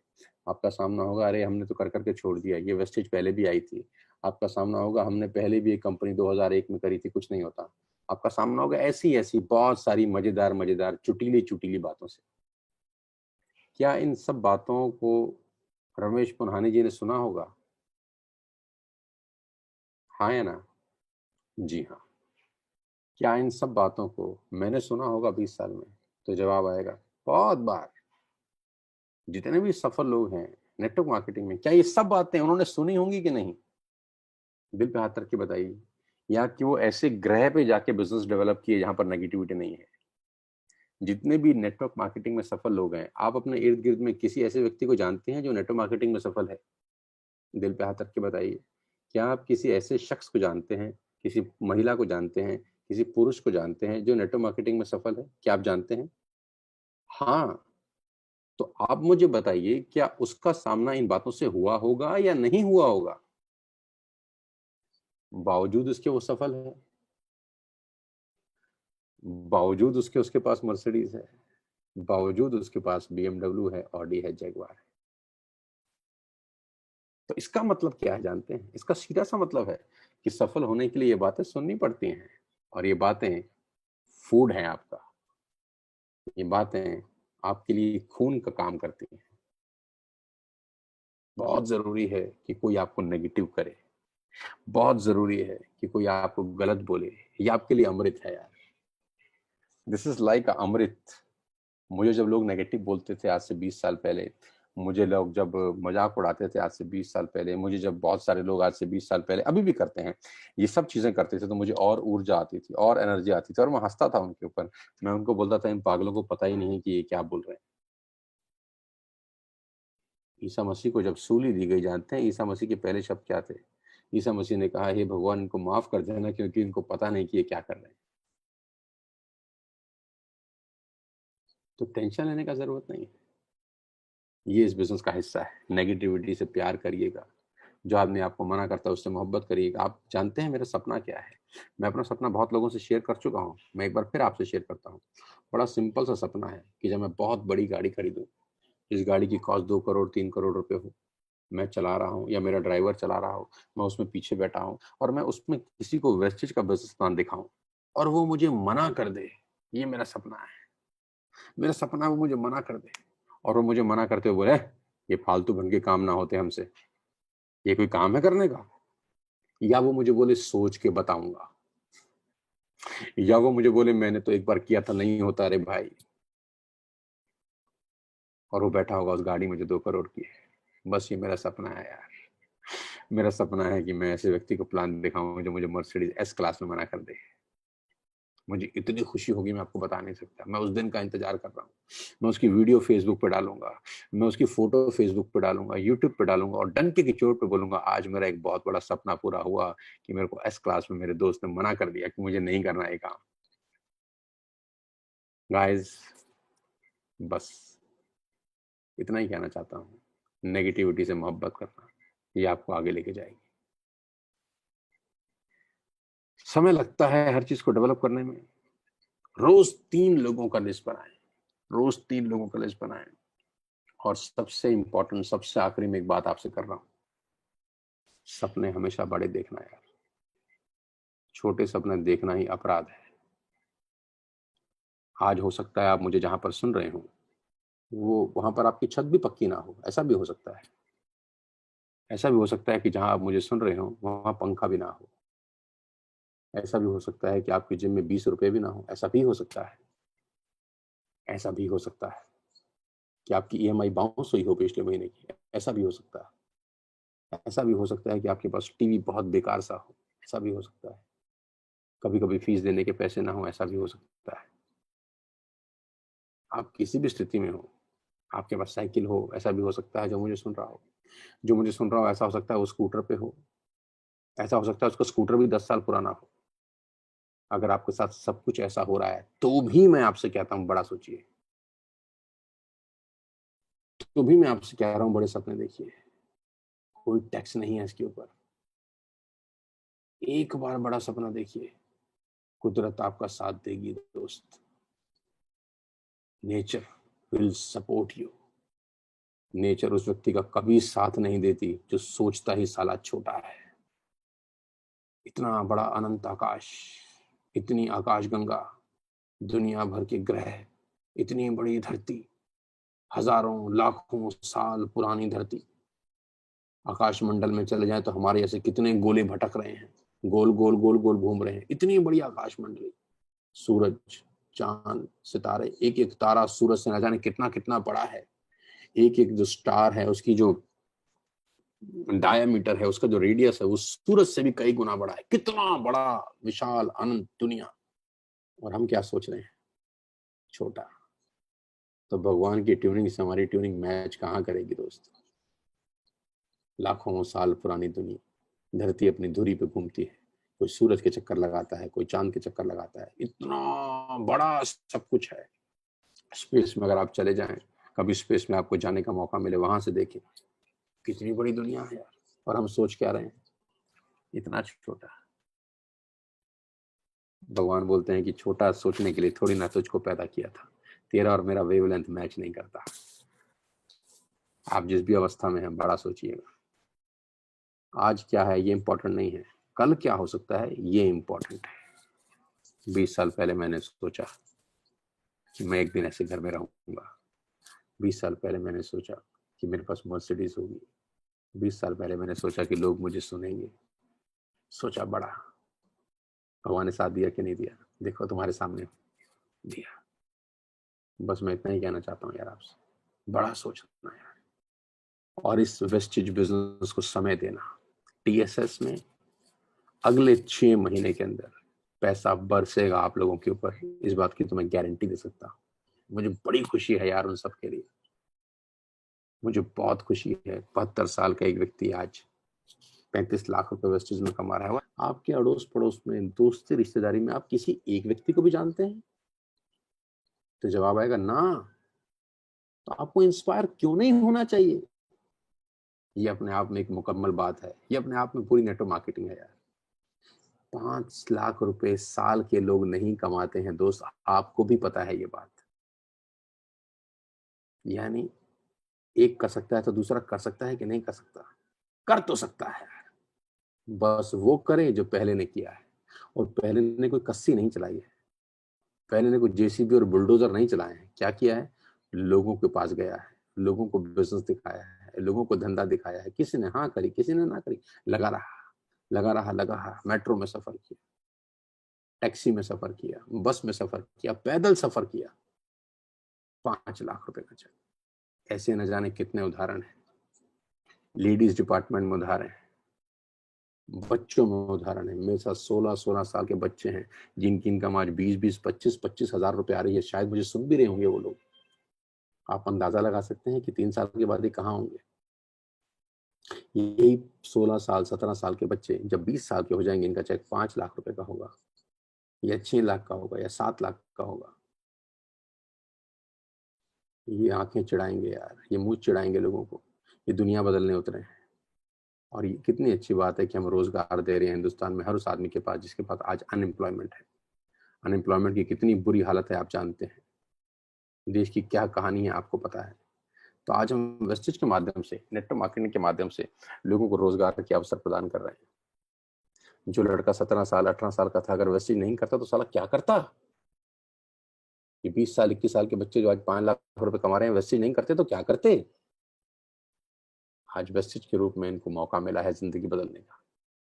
आपका सामना होगा अरे हमने तो कर करके छोड़ दिया, ये वेस्टेज पहले भी आई थी, आपका सामना होगा हमने पहले भी एक कंपनी 2001 में करी थी, कुछ नहीं होता। आपका सामना होगा ऐसी ऐसी बहुत सारी मजेदार मजेदार चुटीली चुटीली बातों से। क्या इन सब बातों को रमेश पुन्हानी जी ने सुना होगा? हाँ या ना? जी हाँ। क्या इन सब बातों को मैंने सुना होगा 20 साल में? तो जवाब आएगा बहुत बार। जितने भी सफल लोग हैं नेटवर्क मार्केटिंग में, क्या ये सब बातें उन्होंने सुनी होंगी कि नहीं? दिल पे हाथ रख के बताइए। या कि वो ऐसे ग्रह पे जाके बिजनेस डेवलप किए जहां पर नेगेटिविटी नहीं है? जितने भी नेटवर्क मार्केटिंग में सफल लोग हैं, आप अपने इर्द गिर्द में किसी ऐसे व्यक्ति को जानते हैं जो नेटवर्क मार्केटिंग में सफल है? दिल पे हाथ रख के बताइए। क्या आप किसी ऐसे शख्स को जानते हैं, किसी महिला को जानते हैं, किसी पुरुष को जानते हैं जो नेटवर्क मार्केटिंग में सफल है? क्या आप जानते हैं? हाँ। तो आप मुझे बताइए, क्या उसका सामना इन बातों से हुआ होगा या नहीं हुआ होगा? बावजूद उसके वो सफल है, बावजूद उसके उसके पास मर्सिडीज है, बावजूद उसके पास BMW है, ऑडी है, जैगवार है। तो इसका मतलब क्या है जानते हैं? इसका सीधा सा मतलब है कि सफल होने के लिए ये बातें सुननी पड़ती हैं, और ये बातें फूड हैं आपका। ये बातें आपके लिए खून का काम करती हैं। बहुत जरूरी है कि कोई आपको नेगेटिव करे, बहुत जरूरी है कि कोई आपको गलत बोले। ये आपके लिए अमृत है यार। दिस इज लाइक अमृत। मुझे जब लोग नेगेटिव बोलते थे आज से 20 साल पहले, मुझे लोग जब मजाक उड़ाते थे आज से 20 साल पहले, मुझे जब बहुत सारे लोग आज से 20 साल पहले अभी भी करते हैं ये सब चीजें करते थे, तो मुझे और ऊर्जा आती थी और एनर्जी आती थी और मैं हंसता था उनके ऊपर। मैं उनको बोलता था इन पागलों को पता ही नहीं है कि ये क्या बोल रहे हैं। ईसा मसीह को जब सूली दी गई, जानते हैं ईसा मसीह के पहले शब्द क्या थे? ईसा मसीह ने कहा, हे भगवान इनको माफ कर देना क्योंकि इनको पता नहीं कि ये क्या कर रहे हैं। तो टेंशन लेने का जरूरत नहीं है, ये इस बिजनेस का हिस्सा है। नेगेटिविटी से प्यार करिएगा, जो आदमी आपको मना करता है उससे मोहब्बत करिएगा। आप जानते हैं मेरा सपना क्या है? मैं अपना सपना बहुत लोगों से शेयर कर चुका हूँ, मैं एक बार फिर आपसे शेयर करता हूँ। बड़ा सिंपल सा सपना है कि जब मैं बहुत बड़ी गाड़ी खरीदूं, इस गाड़ी की कॉस्ट 2 करोड़ 3 करोड़ रुपए हो, मैं चला रहा हूँ या मेरा ड्राइवर चला रहा हो, मैं उसमें पीछे बैठा हूँ और मैं उसमें किसी को वेस्टेज का बिजनेस प्लान दिखाऊं और वो मुझे मना कर दे। ये मेरा सपना है, मेरा सपना है वो मुझे मना कर दे और वो मुझे मना करते हुए बोले, ये फालतू भन के काम ना होते हमसे, ये कोई काम है करने का? या वो मुझे बोले सोच के बताऊंगा, या वो मुझे बोले मैंने तो एक बार किया था, नहीं होता रे भाई। और वो बैठा होगा उस गाड़ी में जो 2 करोड़ की है। बस ये मेरा सपना है यार। मेरा सपना है कि मैं ऐसे व्यक्ति को प्लान दिखाऊं जो मुझे मर्सिडीज एस क्लास में मना कर दे। मुझे इतनी खुशी होगी मैं आपको बता नहीं सकता। मैं उस दिन का इंतजार कर रहा हूँ। मैं उसकी वीडियो फेसबुक पे डालूंगा, मैं उसकी फोटो फेसबुक पे डालूंगा, यूट्यूब पे डालूंगा और डंके की चोट पे बोलूंगा, आज मेरा एक बहुत बड़ा सपना पूरा हुआ कि मेरे को एस क्लास में मेरे दोस्त ने मना कर दिया कि मुझे नहीं करना है काम। गाइस, बस इतना ही कहना चाहता हूँ। नेगेटिविटी से मोहब्बत करना, ये आपको आगे लेके जाएगी। समय लगता है हर चीज को डेवलप करने में। रोज 3 लोगों का लिस्ट बनाएं, रोज 3 लोगों का लिस्ट बनाएं। और सबसे इंपॉर्टेंट, सबसे आखिरी में एक बात आपसे कर रहा हूं, सपने हमेशा बड़े देखना यार, छोटे सपने देखना ही अपराध है। आज हो सकता है आप मुझे जहां पर सुन रहे हो वो वहां पर आपकी छत भी पक्की ना हो, ऐसा भी हो सकता है। ऐसा भी हो सकता है कि जहां आप मुझे सुन रहे हो वहां पंखा भी ना हो। ऐसा भी हो सकता है कि आपकी जेब में 20 रुपए भी ना हो, ऐसा भी हो सकता है। ऐसा भी हो सकता है कि आपकी ईएमआई बाउंस हुई हो पिछले महीने की, ऐसा भी हो सकता है। ऐसा भी हो सकता है कि आपके पास टीवी बहुत बेकार सा हो, ऐसा भी हो सकता है। कभी कभी फीस देने के पैसे ना हो, ऐसा भी हो सकता है। आप किसी भी स्थिति में हो, आपके पास साइकिल हो, ऐसा भी हो सकता है। जो मुझे सुन रहा हो, जो मुझे सुन रहा हो, ऐसा हो सकता है वो स्कूटर पे हो, ऐसा हो सकता है उसका स्कूटर भी 10 साल पुराना हो। अगर आपके साथ सब कुछ ऐसा हो रहा है तो भी मैं आपसे कहता हूं बड़ा सोचिए, तो भी मैं आपसे कह रहा हूं बड़े सपने देखिए। कोई टैक्स नहीं है इसके ऊपर। एक बार बड़ा सपना देखिए, कुदरत आपका साथ देगी दोस्त। Nature will support you. Nature उस व्यक्ति का कभी साथ नहीं देती जो सोचता ही साला छोटा है। इतना बड़ा अनंत आकाश, इतनी आकाशगंगा, दुनिया भर के ग्रह, इतनी बड़ी धरती, हजारों लाखों साल पुरानी धरती। आकाश मंडल में चले जाए तो हमारे ऐसे कितने गोले भटक रहे हैं, गोल गोल गोल गोल घूम रहे हैं। इतनी बड़ी आकाश मंडली, सूरज, चांद, सितारे, एक एक तारा सूरज से न जाने कितना कितना बड़ा है। एक एक जो स्टार है उसकी जो डायमीटर है, उसका जो रेडियस है वो सूरज से भी कई गुना बड़ा है। कितना बड़ा विशाल अनंत दुनिया, और हम क्या सोच रहे हैं? छोटा। तो भगवान की ट्यूनिंग से हमारी ट्यूनिंग मैच कहाँ करेगी दोस्त? लाखों साल पुरानी दुनिया, धरती अपनी धुरी पे घूमती है, कोई सूरज के चक्कर लगाता है, कोई चांद के चक्कर लगाता है। इतना बड़ा सब कुछ है। स्पेस में अगर आप चले जाएं, कभी स्पेस में आपको जाने का मौका मिले, वहां से देखें कितनी बड़ी दुनिया है यार। और हम सोच क्या रहे हैं? इतना छोटा। भगवान बोलते हैं कि छोटा सोचने के लिए थोड़ी ना तुझको पैदा किया था, तेरा और मेरा वेवलेंथ मैच नहीं करता। आप जिस भी अवस्था में हैं, बड़ा सोचिएगा। आज क्या है ये इंपॉर्टेंट नहीं है, कल क्या हो सकता है ये इंपॉर्टेंट है। 20 साल पहले मैंने सोचा कि मैं एक दिन ऐसे घर में रहूंगा। 20 साल पहले मैंने सोचा कि मेरे पास मर्सिडीज होगी। 20 साल पहले मैंने सोचा कि लोग मुझे सुनेंगे। सोचा बड़ा। भगवान ने साथ दिया कि नहीं दिया? देखो तुम्हारे सामने दिया। बस मैं इतना ही कहना चाहता हूँ यार आपसे, बड़ा सोचना यार। और इस वेस्टेज बिजनेस को समय देना। टीएसएस में अगले 6 महीने के अंदर पैसा बरसेगा आप लोगों के ऊपर, इस बात की तो मैं गारंटी दे सकता हूं। मुझे बड़ी खुशी है यार उन सब के लिए, मुझे बहुत खुशी है। 72 साल का एक व्यक्ति आज 35 लाख रुपए वेस्टेज में कमा रहा है। आपके अड़ोस पड़ोस में, दोस्ती रिश्तेदारी में आप किसी एक व्यक्ति को भी जानते हैं? तो जवाब आएगा ना। तो आपको इंस्पायर क्यों नहीं होना चाहिए? ये अपने आप में एक मुकम्मल बात है, ये अपने आप में पूरी नेटवर्क मार्केटिंग है यार। 5 लाख रुपए साल के लोग नहीं कमाते हैं दोस्त, आपको भी पता है ये बात। यानी एक कर सकता है तो दूसरा कर सकता है कि नहीं कर सकता? कर तो सकता है, बस वो करे जो पहले ने किया है। और पहले ने कोई कस्सी नहीं चलाई है, पहले ने कोई जेसीबी और बुलडोजर नहीं चलाए हैं। क्या किया है? लोगों के पास गया है, लोगों को बिजनेस दिखाया है, लोगों को धंधा दिखाया है। किसी ने हाँ करी, किसी ने ना करी, लगा रहा लगा रहा लगा रहा। मेट्रो में सफर किया, टैक्सी में सफर किया, बस में सफर किया, पैदल सफर किया, 5 लाख रुपए का चेक। ऐसे न जाने कितने उदाहरण हैं। लेडीज डिपार्टमेंट में उदाहरण है, बच्चों में उदाहरण है। मेरे साथ 16-16 साल के बच्चे हैं जिनकी इनकम आज 20-20, 25-25 हजार रुपए आ रही है। शायद मुझे सुन भी रहे होंगे वो लोग। आप अंदाजा लगा सकते हैं कि 3 साल के बाद ये कहाँ होंगे। यही 16 साल 17 साल के बच्चे जब 20 साल के हो जाएंगे, इनका चेक 5 लाख रुपए का होगा, या 6 लाख का होगा, या 7 लाख का होगा। ये आंखें चिढ़ाएंगे यार, ये मुंह चिढ़ाएंगे लोगों को। ये दुनिया बदलने उतरे हैं। और ये कितनी अच्छी बात है कि हम रोजगार दे रहे हैं हिंदुस्तान में हर उस आदमी के पास जिसके पास आज अनएम्प्लॉयमेंट है। अनएम्प्लॉयमेंट की कितनी बुरी हालत है आप जानते हैं, देश की क्या कहानी है आपको पता है। तो आज हम वेस्टेज के माध्यम से, नेटवर्क मार्केटिंग के माध्यम से लोगों को रोजगार के अवसर प्रदान कर रहे हैं। जो लड़का 17 साल 18 साल का था, अगर वेस्टेज नहीं करता तो साला क्या करता? ये 20 साल 21 साल के बच्चे जो आज 5 लाख रुपए कमा रहे हैं, वेस्टेज नहीं करते तो क्या करते? आज वेस्टेज के रूप में इनको मौका मिला है जिंदगी बदलने का।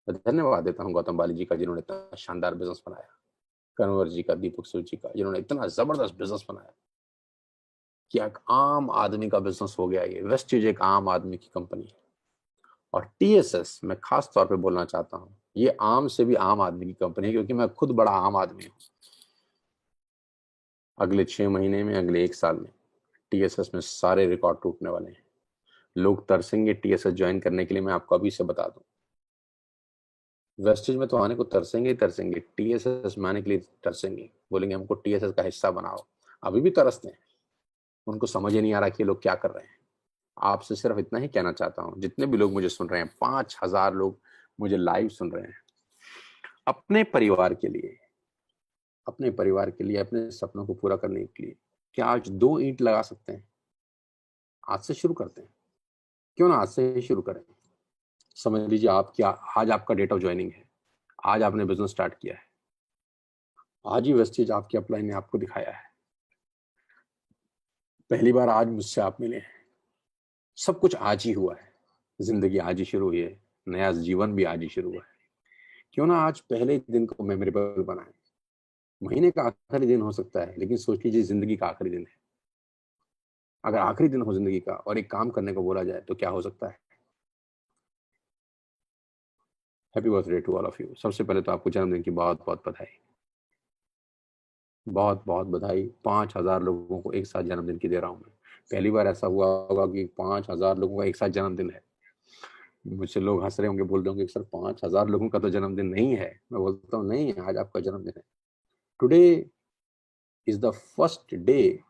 मैं धन्यवाद देता हूँ गौतम बाली जी का, जिन्होंने इतना शानदार बिजनेस बनाया, कन्वर जी का, दीपक सूद जी का, जिन्होंने इतना जबरदस्त बिजनेस बनाया कि एक आम आदमी का बिजनेस हो गया। ये वेस्टेज एक आम आदमी की कंपनी है। और टीएसएस मैं खास तौर पे बोलना चाहता हूँ, ये आम से भी आम आदमी की कंपनी है, क्योंकि मैं खुद बड़ा आम आदमी हूँ। अगले 6 महीने में, अगले 1 साल में टीएसएस में सारे रिकॉर्ड टूटने वाले हैं। लोग तरसेंगे टीएसएस ज्वाइन करने के लिए। मैं आपको अभी से बता दूं, वेस्टेज में तो आने को तरसेंगे ही तरसेंगे, टीएसएस में आने के लिए तरसेंगे। बोलेंगे हमको टीएसएस का हिस्सा बनाओ। अभी भी तरसते हैं, उनको समझ ही नहीं आ रहा कि ये लोग क्या कर रहे हैं। आपसे सिर्फ इतना ही कहना चाहता हूं, जितने भी लोग मुझे सुन रहे हैं, 5,000 लोग मुझे लाइव सुन रहे हैं, अपने परिवार के लिए, अपने परिवार के लिए, अपने सपनों को पूरा करने के लिए क्या आज 2 ईंट लगा सकते हैं? आज से शुरू करते हैं, क्यों ना आज से ही शुरू करें। समझ लीजिए आप क्या, आज आपका डेट ऑफ ज्वाइनिंग है, आज आपने बिजनेस स्टार्ट किया है, आज ही वेस्टेज आपके अपलाइन ने आपको दिखाया है। पहली बार आज मुझसे आप मिले हैं, सब कुछ आज ही हुआ है, जिंदगी आज ही शुरू हुई है, नया जीवन भी आज ही शुरू हुआ है। क्यों ना आज पहले दिन को मेमोरेबल बनाएं। महीने का आखिरी दिन हो सकता है, लेकिन सोच लीजिए जिंदगी का आखिरी दिन है। अगर आखिरी दिन हो जिंदगी का और एक काम करने को बोला जाए तो क्या हो सकता है? Happy birthday to all of you. सबसे पहले तो आपको जन्मदिन की बहुत बहुत बधाई, बहुत बहुत बधाई। 5,000 लोगों को एक साथ जन्मदिन की दे रहा हूँ मैं। पहली बार ऐसा हुआ होगा कि 5,000 लोगों का एक साथ जन्मदिन है। मुझसे लोग हंस रहे होंगे, बोल रहे होंगे सर 5,000 लोगों का तो जन्मदिन नहीं है। मैं बोलता हूँ नहीं, आज आपका जन्मदिन है। Today is the first day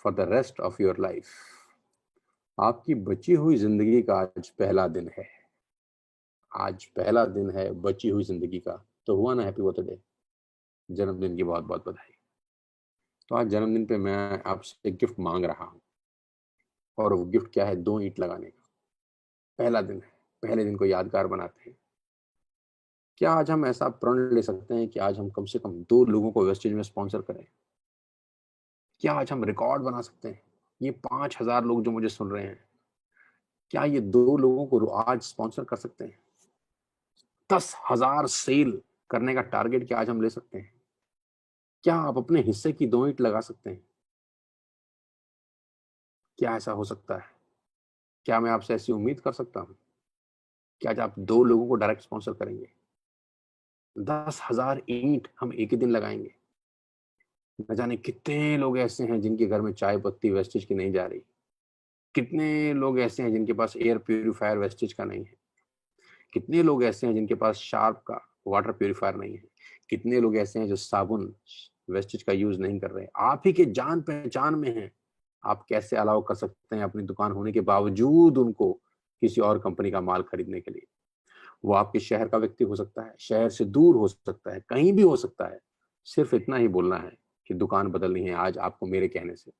for the rest of your life. आपकी बची हुई जिंदगी का आज पहला दिन है। आज पहला दिन है बची हुई जिंदगी का। तो हुआ ना हैप्पी बर्थडे, जन्मदिन की बहुत बहुत बधाई। तो आज जन्मदिन पे मैं आपसे एक गिफ्ट मांग रहा हूँ, और वो गिफ्ट क्या है? 2 ईंट लगाने का। पहला दिन है, पहले दिन को यादगार बनाते हैं। क्या आज हम ऐसा प्रण ले सकते हैं कि आज हम कम से कम 2 लोगों को वेस्टेज में स्पॉन्सर करें? क्या आज हम रिकॉर्ड बना सकते हैं? ये 5,000 लोग जो मुझे सुन रहे हैं, क्या ये 2 लोगों को आज स्पॉन्सर कर सकते हैं? 10,000 सेल करने का टारगेट क्या आज हम ले सकते हैं? क्या आप अपने हिस्से की 2 ईंट लगा सकते हैं? क्या ऐसा हो सकता है? क्या मैं आपसे ऐसी उम्मीद कर सकता हूँ कि आज आप 2 लोगों को डायरेक्ट स्पॉन्सर करेंगे? 10,000 ईंट हम एक ही दिन लगाएंगे। न जाने कितने लोग ऐसे हैं जिनके घर में चाय पत्ती वेस्टेज की नहीं जा रही। कितने लोग ऐसे हैं जिनके पास एयर प्यूरिफायर वेस्टेज का नहीं है। कितने लोग ऐसे हैं जिनके पास शार्प का वाटर प्यूरिफायर नहीं है। कितने लोग ऐसे हैं जो साबुन वेस्टेज का यूज नहीं कर रहे। आप ही के जान पहचान में हैं। आप कैसे अलाउ कर सकते हैं अपनी दुकान होने के बावजूद उनको किसी और कंपनी का माल खरीदने के लिए? वो आपके शहर का व्यक्ति हो सकता है, शहर से दूर हो सकता है, कहीं भी हो सकता है। सिर्फ इतना ही बोलना है कि दुकान बदलनी है आज आपको मेरे कहने से।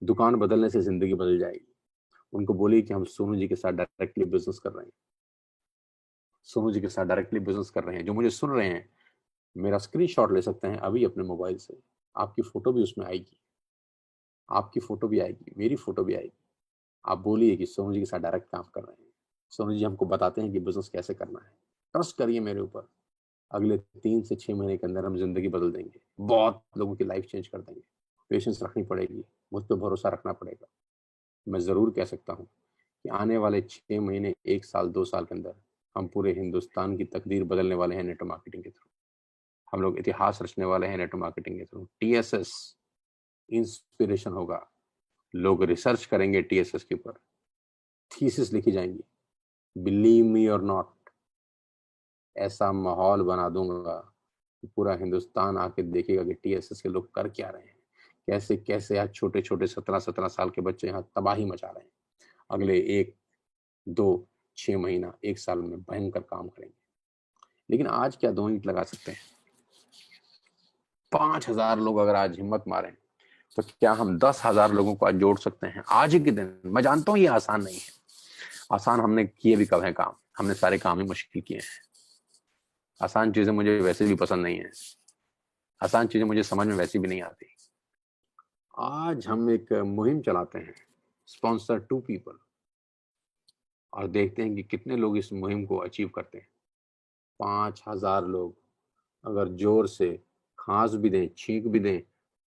दुकान बदलने से जिंदगी बदल जाएगी। उनको बोलिए कि हम सोनू जी के साथ डायरेक्टली बिजनेस कर रहे हैं। सोनू जी के साथ डायरेक्टली बिजनेस कर रहे हैं। जो मुझे सुन रहे हैं, मेरा स्क्रीनशॉट ले सकते हैं अभी अपने मोबाइल से। आपकी फोटो भी उसमें आएगी, आपकी फोटो भी आएगी, मेरी फोटो भी आएगी। आप बोलिए कि सोनू जी के साथ डायरेक्ट काम कर रहे हैं। सोनू जी हमको बताते हैं कि बिजनेस कैसे करना है। ट्रस्ट करिए मेरे ऊपर। अगले 3 से 6 महीने के अंदर हम जिंदगी बदल देंगे। बहुत लोगों की लाइफ चेंज कर देंगे। पेशेंस रखनी पड़ेगी, मुझ पर भरोसा रखना पड़ेगा। मैं जरूर कह सकता हूँ कि आने वाले 6 महीने, 1 साल, 2 साल के अंदर हम पूरे हिंदुस्तान की तकदीर बदलने वाले हैं नेटवर्क मार्केटिंग के थ्रू। हम लोग इतिहास रचने वाले हैं नेटवर्क मार्केटिंग के थ्रू। टीएसएस इंस्पिरेशन होगा। लोग रिसर्च करेंगे टीएसएस के ऊपर, थीसिस लिखी जाएंगी। बिलीव मी और नॉट, ऐसा माहौल बना दूंगा कि पूरा हिंदुस्तान आके देखेगा कि टीएसएस के लोग कर क्या रहे हैं। कैसे कैसे आज छोटे छोटे 17-17 साल के बच्चे यहाँ तबाही मचा रहे हैं। अगले 1, 2, 6 महीना, 1 साल में भयंकर काम करेंगे। लेकिन आज क्या 2 ईंट लगा सकते हैं? 5,000 लोग अगर आज हिम्मत मारें तो क्या हम 10,000 लोगों को आज जोड़ सकते हैं आज के दिन? मैं जानता हूं ये आसान नहीं है। आसान हमने किए भी कब है काम? हमने सारे काम ही मुश्किल किए हैं। आसान चीजें मुझे वैसे भी पसंद नहीं है। आसान चीजें मुझे समझ में वैसी भी नहीं आती। आज हम एक मुहिम चलाते हैं, स्पॉन्सर 2 पीपल, और देखते हैं कि कितने लोग इस मुहिम को अचीव करते हैं। 5,000 लोग अगर जोर से खांस भी दें, छींक भी दें,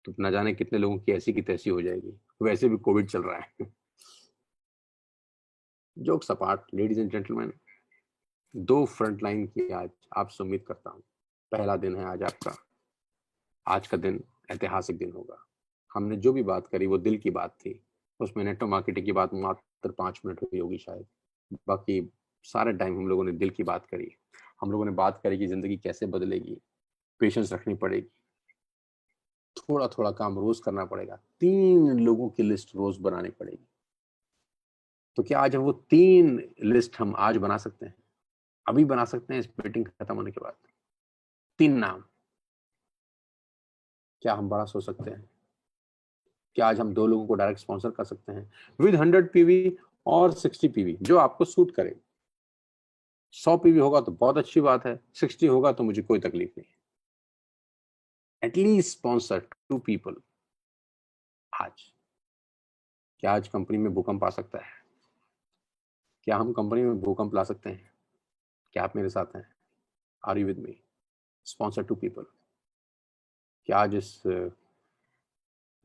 तो न जाने कितने लोगों की ऐसी की तैसी हो जाएगी। वैसे भी कोविड चल रहा है। जोक सपाट, ladies and gentleman, 2 front line की आज आपसे उम्मीद करता हूँ। पहला दिन है आज आपका। आज का दिन ऐतिहासिक दिन होगा। हमने जो भी बात करी वो दिल की बात थी। उसमें नेटवर्क मार्केटिंग की बात मात्र 5 मिनट हुई होगी शायद। बाकी सारे टाइम हम लोगों ने दिल की बात करी। हम लोगों ने बात करी कि जिंदगी कैसे बदलेगी। पेशेंस रखनी पड़ेगी, थोड़ा थोड़ा काम रोज करना पड़ेगा, 3 लोगों की लिस्ट रोज बनानी पड़ेगी। तो क्या आज वो 3 लिस्ट हम आज बना सकते हैं? अभी बना सकते हैं इस मीटिंग खत्म होने के बाद? 3 नाम। क्या हम बड़ा सोच सकते हैं? क्या आज हम 2 लोगों को डायरेक्ट स्पॉन्सर कर सकते हैं विद 100 पीवी और 60 पीवी, जो आपको सूट करे? 100 पीवी होगा तो बहुत अच्छी बात है, 60 होगा तो मुझे कोई तकलीफ नहीं। एटलीस्ट स्पॉन्सर 2 पीपल आज। क्या आज कंपनी में भूकंप आ सकता है? क्या हम कंपनी में भूकंप ला सकते हैं? क्या आप मेरे साथ हैं? Are you with me? Sponsor 2 people. क्या आज इस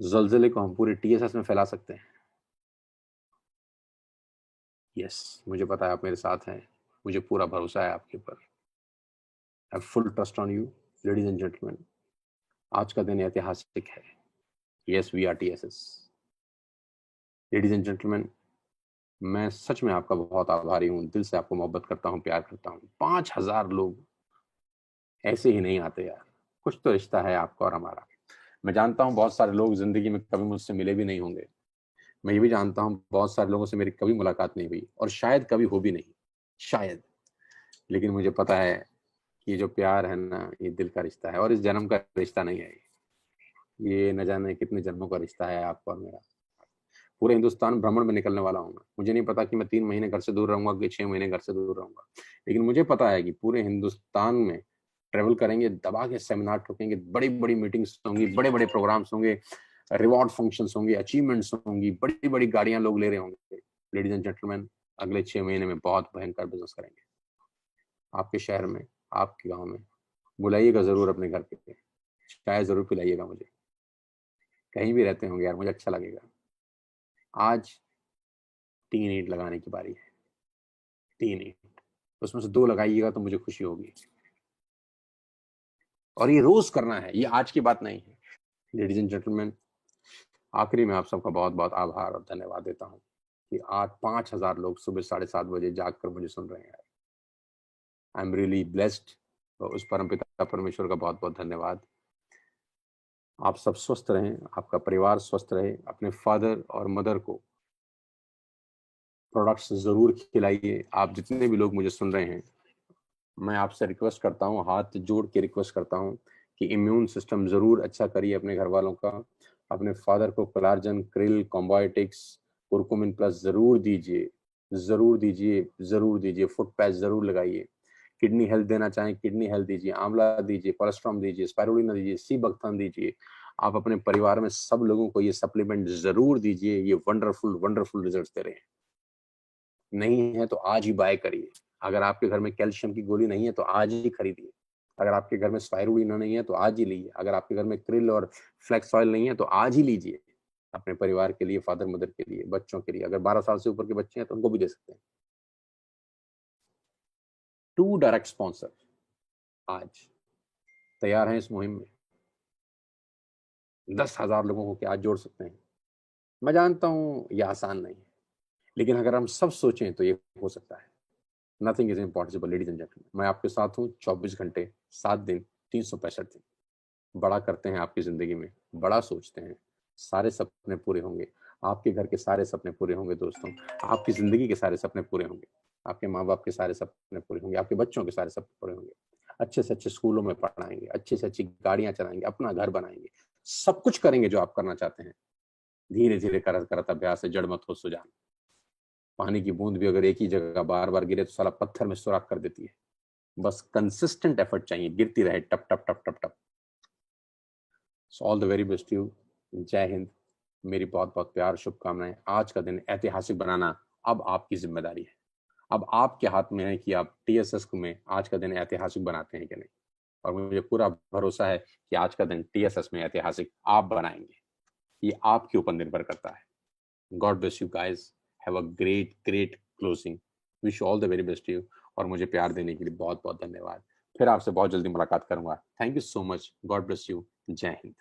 जलजिले को हम पूरे टीएसएस में फैला सकते हैं? यस, मुझे पता है आप मेरे साथ हैं। मुझे पूरा भरोसा है आपके ऊपर। I full trust on you ladies and gentleman. आज का दिन ऐतिहासिक है। Yes, we are TSS. Ladies and gentleman, मैं सच में आपका बहुत आभारी हूँ। दिल से आपको मोहब्बत करता हूँ, प्यार करता हूँ। 5,000 लोग ऐसे ही नहीं आते यार। कुछ तो रिश्ता है आपका और हमारा। मैं जानता हूँ बहुत सारे लोग जिंदगी में कभी मुझसे मिले भी नहीं होंगे। मैं ये भी जानता हूँ बहुत सारे लोगों से मेरी कभी मुलाकात नहीं हुई और शायद कभी हो भी नहीं, शायद। लेकिन मुझे पता है कि ये जो प्यार है ना, ये दिल का रिश्ता है और इस जन्म का रिश्ता नहीं है। ये न जाने कितने जन्मों का रिश्ता है आपका और मेरा। पूरे हिंदुस्तान भ्रमण में निकलने वाला हूँ मैं। मुझे नहीं पता कि मैं 3 महीने घर से दूर रहूंगा कि 6 महीने घर से दूर रहूंगा, लेकिन मुझे पता है कि पूरे हिंदुस्तान में ट्रेवल करेंगे, दबा के सेमिनार ठोकेंगे, बड़ी बड़ी मीटिंग्स होंगी, बड़े बड़े प्रोग्राम्स होंगे, रिवॉर्ड फंक्शंस होंगे, अचीवमेंट्स होंगी, बड़ी बड़ी गाड़ियां लोग ले रहे होंगे। लेडीज एंड जेंटलमैन, अगले 6 महीने में बहुत भयंकर बिजनेस करेंगे आपके शहर में, आपके गाँव में। बुलाइएगा जरूर अपने घर पे, चाय जरूर पिलाइएगा मुझे। कहीं भी रहते होंगे यार, मुझे अच्छा लगेगा। आज 3 ईंट लगाने की बारी है, 3 ईंट, उसमें से 2 लगाइएगा तो मुझे खुशी होगी। और ये रोज करना है, ये आज की बात नहीं है। लेडीज एंड जेंटलमैन, आखिरी में आप सबका बहुत बहुत आभार और धन्यवाद देता हूँ कि आज 5000 लोग सुबह 7:30 बजे जाग कर मुझे सुन रहे हैं। I am really blessed. उस परमपिता परमेश्वर का बहुत बहुत धन्यवाद। आप सब स्वस्थ रहें, आपका परिवार स्वस्थ रहे, अपने फादर और मदर को प्रोडक्ट्स जरूर खिलाइए। आप जितने भी लोग मुझे सुन रहे हैं, मैं आपसे रिक्वेस्ट करता हूँ, हाथ जोड़ के रिक्वेस्ट करता हूँ कि इम्यून सिस्टम जरूर अच्छा करिए अपने घर वालों का। अपने फादर को कोलार्जन, क्रिल, कॉम्बायोटिक्स, कुरकुमिन प्लस जरूर दीजिए, जरूर दीजिए, जरूर दीजिए। फुट पैच जरूर लगाइए। किडनी हेल्थ देना चाहें, किडनी हेल्थ दीजिए, आंवला दीजिए, कोलेस्ट्रॉम दीजिए, स्पाइरुलिना दीजिए, सी बकथान दीजिए। आप अपने परिवार में सब लोगों को ये सप्लीमेंट जरूर दीजिए। ये वंडरफुल वंडरफुल रिजल्ट्स दे रहे हैं। नहीं है तो आज ही बाय करिए। अगर आपके घर में कैल्शियम की गोली नहीं है तो आज ही खरीदिए। अगर आपके घर में स्पाइरुलिना नहीं है तो आज ही लीजिए। अगर आपके घर में क्रिल और फ्लेक्स ऑयल नहीं है तो आज ही लीजिए। अपने परिवार के लिए, फादर मदर के लिए, बच्चों के लिए। अगर 12 साल से ऊपर के बच्चे हैं तो उनको भी दे सकते हैं। 2 डायरेक्ट स्पॉन्सर आज तैयार हैं इस मुहिम में। 10,000 लोगों को क्या आज जोड़ सकते हैं? मैं जानता हूं यह आसान नहीं है, लेकिन अगर हम सब सोचें तो ये हो सकता है। Nothing is impossible ladies and gentleman. मैं आपके साथ हूँ 24 घंटे 7 दिन 365 दिन। बड़ा करते हैं आपकी जिंदगी में, बड़ा सोचते हैं, सारे सपने पूरे होंगे। आपके घर के सारे सपने पूरे होंगे दोस्तों। आपकी जिंदगी के सारे सपने पूरे होंगे। आपके माँ बाप के सारे सपने पूरे होंगे। आपके बच्चों के सारे सपने पूरे होंगे। अच्छे से अच्छे स्कूलों में पढ़ाएंगे, अच्छी से अच्छी गाड़ियां चलाएंगे, अपना घर बनाएंगे, सब कुछ करेंगे जो आप करना चाहते हैं। धीरे धीरे करत करत अभ्यास से जड़ मत हो सुजान। पानी की बूंद भी अगर एक ही जगह बार बार गिरे तो साला पत्थर में सुराख कर देती है। बस कंसिस्टेंट एफर्ट चाहिए, गिरती रहे टप टप टप टप टप। So all the very best you. जय हिंद। मेरी बहुत बहुत प्यार, शुभकामनाएं। आज का दिन ऐतिहासिक बनाना अब आपकी जिम्मेदारी है। अब आपके हाथ में है कि आप टीएसएस में आज का दिन ऐतिहासिक बनाते हैं कि नहीं। और मुझे पूरा भरोसा है कि आज का दिन टीएसएस में ऐतिहासिक आप बनाएंगे। ये आपके ऊपर निर्भर करता है। God bless you guys. Have a great great closing. Wish all the very best you. और मुझे प्यार देने के लिए बहुत बहुत धन्यवाद। फिर आपसे बहुत जल्दी मुलाकात करूंगा। Thank you so much. God bless you. जय हिंद।